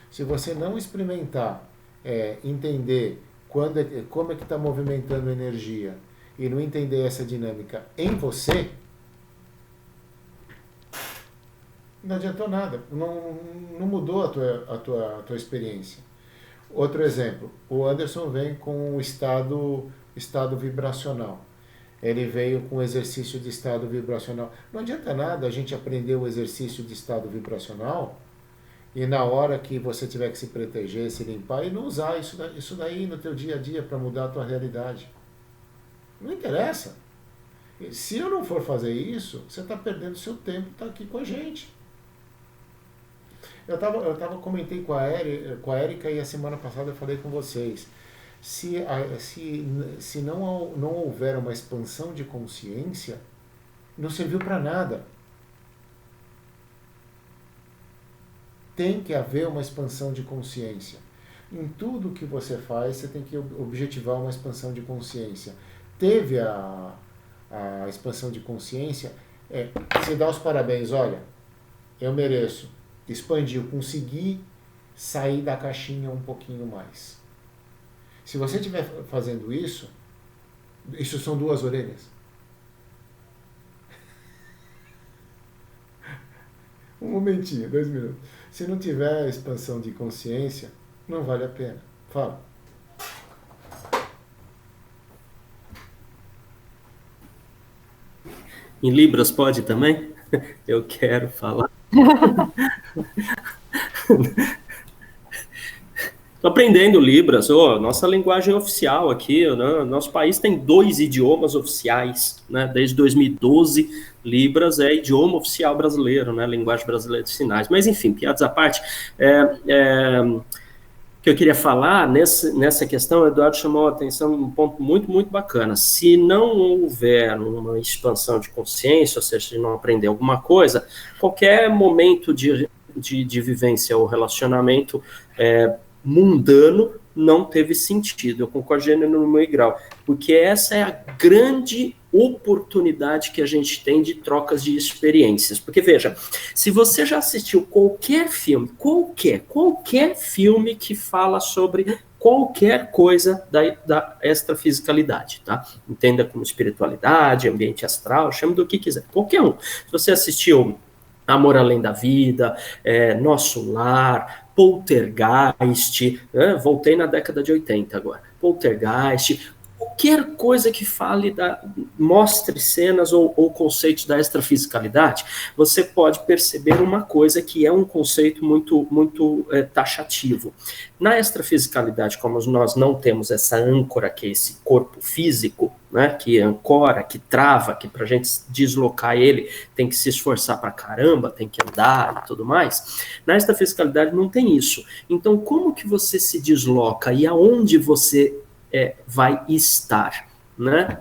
Speaker 1: se você não experimentar entender como é que está movimentando a energia e não entender essa dinâmica em você, não adiantou nada, não mudou a tua experiência. Outro exemplo, o Anderson vem com o estado vibracional. Ele veio com o exercício de estado vibracional. Não adianta nada a gente aprender o exercício de estado vibracional e na hora que você tiver que se proteger, se limpar, e não usar isso daí no teu dia a dia para mudar a tua realidade. Não interessa. Se eu não for fazer isso, você está perdendo seu tempo, está aqui com a gente. Eu comentei com a Érica e a semana passada eu falei com vocês. Se não houver uma expansão de consciência, não serviu para nada. Tem que haver uma expansão de consciência. Em tudo que você faz, você tem que objetivar uma expansão de consciência. Teve a expansão de consciência, você dá os parabéns, olha, eu mereço, expandiu, consegui sair da caixinha um pouquinho mais. Se você estiver fazendo isso são 2 orelhas. Um momentinho, 2 minutos. Se não tiver expansão de consciência, não vale a pena. Fala.
Speaker 2: Em Libras pode também? Eu quero falar. Estou aprendendo Libras, nossa linguagem oficial aqui, né? Nosso país tem 2 idiomas oficiais, né? Desde 2012, Libras é idioma oficial brasileiro, né? Linguagem brasileira de sinais. Mas enfim, piadas à parte, o que eu queria falar nessa questão, o Eduardo chamou a atenção um ponto muito, muito bacana. Se não houver uma expansão de consciência, ou seja, se não aprender alguma coisa, qualquer momento de vivência ou relacionamento mundano não teve sentido. Eu concordo gênero, número e grau, porque essa é a grande oportunidade que a gente tem de trocas de experiências. Porque, veja, se você já assistiu qualquer filme, qualquer filme que fala sobre qualquer coisa da extrafisicalidade, tá? Entenda como espiritualidade, ambiente astral, chame do que quiser, qualquer um. Se você assistiu Amor Além da Vida, Nosso Lar, Poltergeist, voltei na década de 80 agora, Poltergeist, qualquer coisa que fale, mostre cenas ou conceitos da extrafisicalidade, você pode perceber uma coisa que é um conceito muito, muito taxativo. Na extrafisicalidade, como nós não temos essa âncora, que é esse corpo físico, né, que ancora, que trava, que para a gente deslocar ele tem que se esforçar para caramba, tem que andar e tudo mais. Na extrafisicalidade não tem isso. Então, como que você se desloca e aonde você vai estar, né?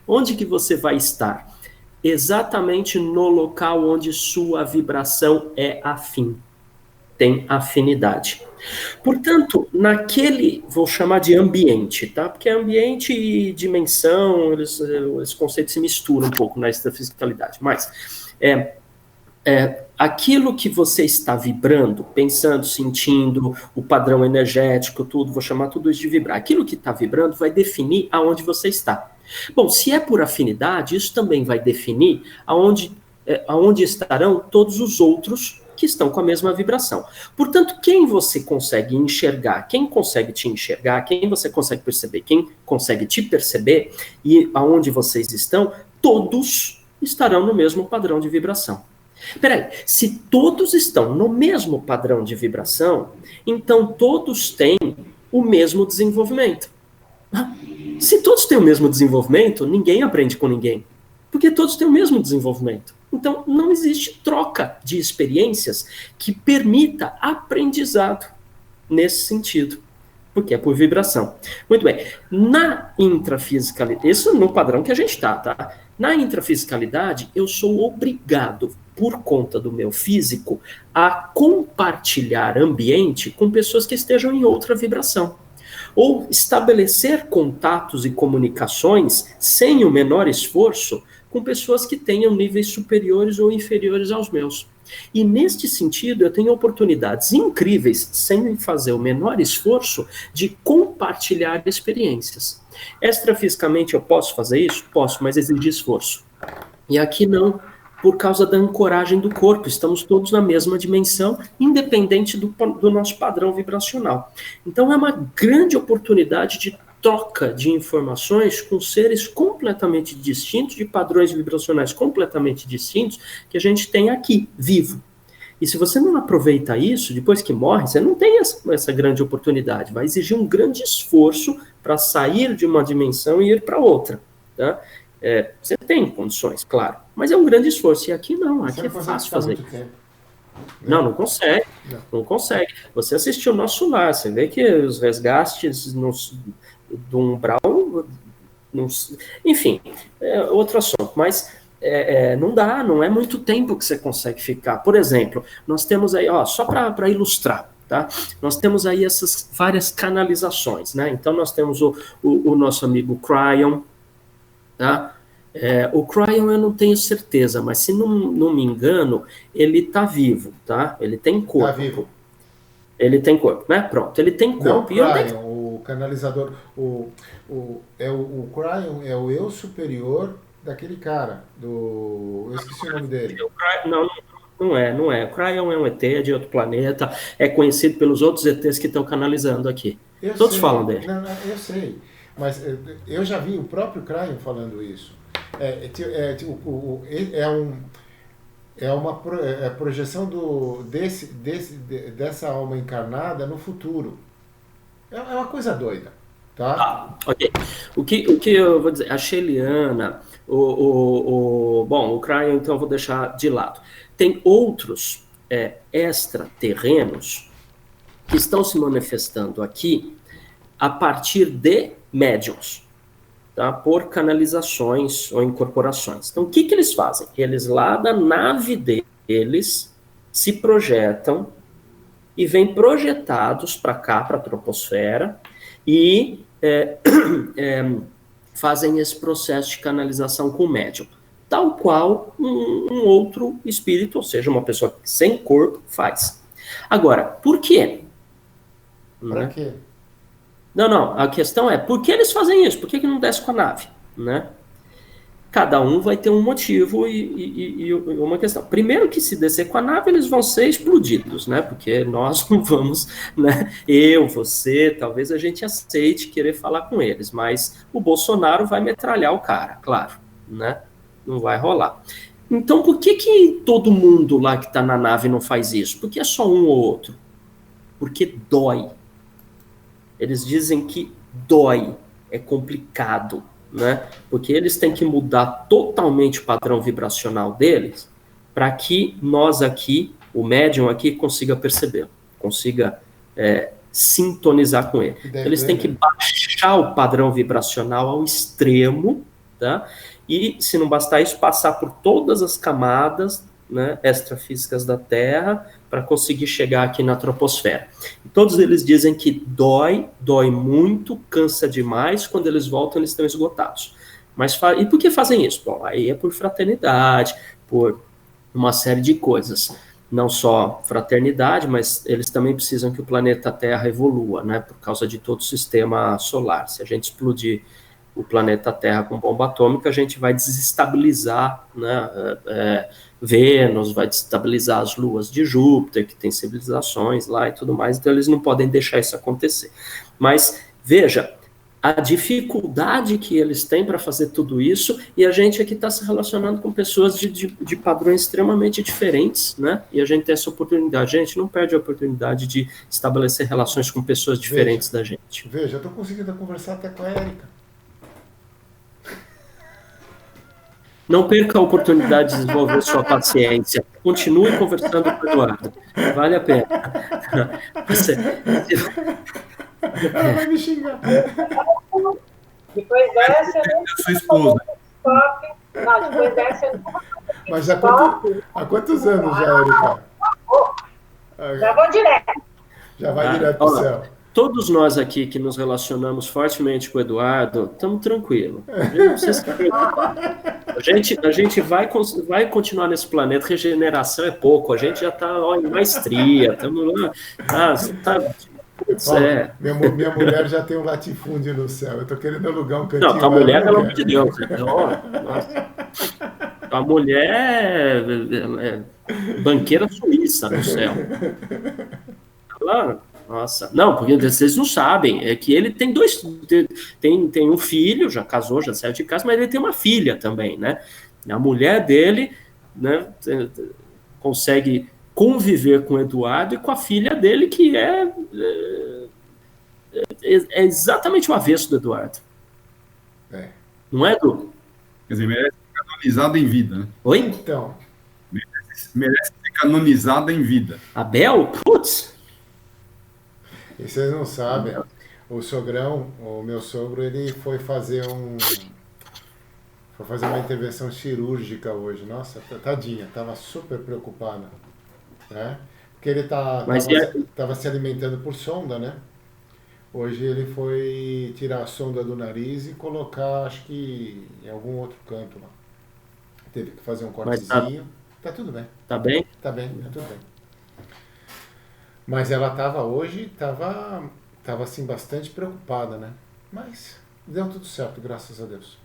Speaker 2: Onde que você vai estar? Exatamente no local onde sua vibração é afim, tem afinidade. Portanto, naquele, vou chamar de ambiente, tá? Porque ambiente e dimensão, esses conceitos se misturam um pouco na extrafisicalidade, mas aquilo que você está vibrando, pensando, sentindo, o padrão energético, tudo, vou chamar tudo isso de vibrar. Aquilo que está vibrando vai definir aonde você está. Bom, se é por afinidade, isso também vai definir aonde estarão todos os outros que estão com a mesma vibração. Portanto, quem você consegue enxergar, quem consegue te enxergar, quem você consegue perceber, quem consegue te perceber e aonde vocês estão, todos estarão no mesmo padrão de vibração. Peraí, se todos estão no mesmo padrão de vibração, então todos têm o mesmo desenvolvimento. Se todos têm o mesmo desenvolvimento, ninguém aprende com ninguém, porque todos têm o mesmo desenvolvimento. Então, não existe troca de experiências que permita aprendizado nesse sentido, porque é por vibração. Muito bem, na intrafisicalidade, isso no padrão que a gente está, tá? Na intrafisicalidade, eu sou obrigado, por conta do meu físico, a compartilhar ambiente com pessoas que estejam em outra vibração. Ou estabelecer contatos e comunicações sem o menor esforço com pessoas que tenham níveis superiores ou inferiores aos meus. E neste sentido, eu tenho oportunidades incríveis, sem fazer o menor esforço, de compartilhar experiências. Extrafisicamente eu posso fazer isso? Posso, mas exige esforço. E aqui não, por causa da ancoragem do corpo. Estamos todos na mesma dimensão, independente do nosso padrão vibracional. Então é uma grande oportunidade de troca de informações com seres completamente distintos, de padrões vibracionais completamente distintos, que a gente tem aqui, vivo. E se você não aproveita isso, depois que morre, você não tem essa grande oportunidade. Vai exigir um grande esforço para sair de uma dimensão e ir para outra. Tá? Você tem condições, claro, mas é um grande esforço. E aqui não, aqui é fácil fazer. Não consegue. Não consegue. Você assistiu o nosso lar, você vê que os resgates do umbral, enfim, outro assunto, mas não dá, não é muito tempo que você consegue ficar. Por exemplo, nós temos aí, só para ilustrar, tá? Nós temos aí essas várias canalizações, né? Então nós temos o nosso amigo Cryon, tá? O Cryon eu não tenho certeza, mas se não me engano, ele está vivo, tá? Ele tem corpo. Está vivo. Ele tem corpo, né? Pronto, ele tem corpo.
Speaker 1: Não, Cryon, o canalizador, o Cryon é o eu superior daquele cara, eu esqueci o nome dele.
Speaker 2: Não é. O Cryon é um ET de outro planeta, é conhecido pelos outros ETs que estão canalizando aqui. Todos falam dele.
Speaker 1: Não, eu sei, mas eu já vi o próprio Cryon falando isso. É uma projeção dessa alma encarnada no futuro. É uma coisa doida, tá?
Speaker 2: Ok. O que eu vou dizer? A Sheliana, bom, o Cryon, então eu vou deixar de lado. Tem outros extraterrenos que estão se manifestando aqui a partir de médiums. Tá, por canalizações ou incorporações. Então, o que eles fazem? Eles lá da nave deles se projetam e vêm projetados para cá, para a troposfera, e fazem esse processo de canalização com o médium, tal qual um outro espírito, ou seja, uma pessoa sem corpo, faz. Agora, por quê?
Speaker 1: Para quê?
Speaker 2: Não, a questão é, por que eles fazem isso? Por que não desce com a nave? Né? Cada um vai ter um motivo e uma questão. Primeiro que se descer com a nave, eles vão ser explodidos, né? Porque nós não vamos, né? Eu, você, talvez a gente aceite querer falar com eles, mas o Bolsonaro vai metralhar o cara, claro, né? Não vai rolar. Então, por que todo mundo lá que está na nave não faz isso? Por que é só um ou outro? Porque dói. eles dizem que dói, é complicado, né? Porque eles têm que mudar totalmente o padrão vibracional deles para que nós aqui, o médium aqui, consiga perceber, consiga sintonizar com ele. Então, eles têm que baixar o padrão vibracional ao extremo, tá? E, se não bastar isso, passar por todas as camadas, né, extrafísicas da Terra para conseguir chegar aqui na troposfera. E todos eles dizem que dói muito, cansa demais, quando eles voltam eles estão esgotados. Mas e por que fazem isso? Bom, aí é por fraternidade, por uma série de coisas. Não só fraternidade, mas eles também precisam que o planeta Terra evolua, né, por causa de todo o sistema solar. Se a gente explodir o planeta Terra com bomba atômica, a gente vai desestabilizar, né, Vênus, vai desestabilizar as luas de Júpiter, que tem civilizações lá e tudo mais, então eles não podem deixar isso acontecer. Mas, veja, a dificuldade que eles têm para fazer tudo isso, e a gente aqui está se relacionando com pessoas de padrões extremamente diferentes, né? E a gente tem essa oportunidade. A gente não perde a oportunidade de estabelecer relações com pessoas diferentes da gente.
Speaker 1: Veja, eu estou conseguindo conversar até com a Érica.
Speaker 2: Não perca a oportunidade de desenvolver sua paciência. Continue conversando com o Eduardo. Vale a pena.
Speaker 1: Ela vai me xingar.
Speaker 6: Depois dessa, eu não
Speaker 4: sua esposa.
Speaker 6: Não, depois dessa, eu não.
Speaker 1: Mas há quantos anos já, Érica?
Speaker 6: Já vou direto.
Speaker 1: Já vai direto pro céu.
Speaker 2: Todos nós aqui que nos relacionamos fortemente com o Eduardo, estamos tranquilos. A gente vai continuar nesse planeta. Regeneração é pouco. A gente já está em maestria. Estamos lá.
Speaker 1: Minha mulher já tem um latifúndio no céu. Eu estou querendo alugar um cantinho.
Speaker 2: Não, tua mulher, pelo amor de Deus. A mulher é banqueira suíça no céu. Ela... Nossa, não, porque vocês não sabem, é que ele tem tem um filho, já casou, já saiu de casa, mas ele tem uma filha também, né? A mulher dele, né, consegue conviver com o Eduardo e com a filha dele, que é exatamente o avesso do Eduardo. Não é, Edu?
Speaker 4: Quer dizer, merece ser canonizada em vida, né?
Speaker 2: Oi?
Speaker 1: Então.
Speaker 4: Merece ser canonizada em vida.
Speaker 2: Abel? Putz!
Speaker 1: E vocês não sabem, o sogrão, o meu sogro, ele foi fazer uma intervenção cirúrgica hoje. Nossa, tadinha, tava super preocupada, né? Porque ele tava se alimentando por sonda, né? Hoje ele foi tirar a sonda do nariz e colocar, acho que em algum outro canto lá. Teve que fazer um cortezinho. Tá tudo bem.
Speaker 2: Tá bem?
Speaker 1: Tá bem, tá tudo bem. Mas ela estava assim, bastante preocupada, né? Mas deu tudo certo, graças a Deus.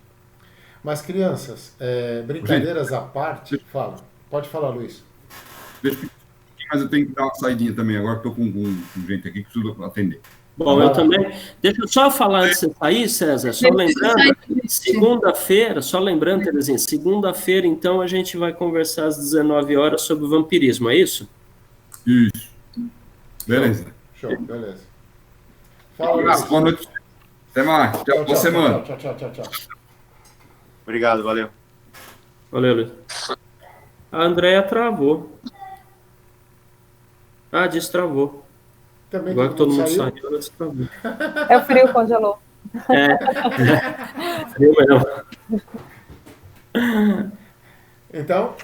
Speaker 1: Mas, crianças, brincadeiras à parte, fala. Pode falar, Luiz.
Speaker 4: Mas eu tenho que dar uma saidinha também agora, que estou com gente aqui que preciso atender.
Speaker 2: Bom, eu também. Deixa eu só falar antes de você sair, César, só lembrando, Terezinha, segunda-feira, então, a gente vai conversar às 19 horas sobre vampirismo, é isso?
Speaker 4: Isso. Beleza.
Speaker 1: Show, beleza.
Speaker 4: Fala, boa noite. Até mais. Tchau, boa semana.
Speaker 1: Tchau.
Speaker 9: Obrigado, valeu.
Speaker 2: Valeu, Luiz. A Andréia travou. Destravou.
Speaker 1: Também
Speaker 2: agora que todo mundo saiu, ela destravou.
Speaker 3: É o frio, congelou.
Speaker 2: Frio mesmo.
Speaker 1: Então?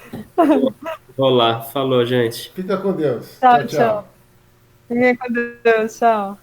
Speaker 2: Olá, falou, gente.
Speaker 1: Fica com Deus.
Speaker 3: Tchau. Fiquem com Deus, tchau.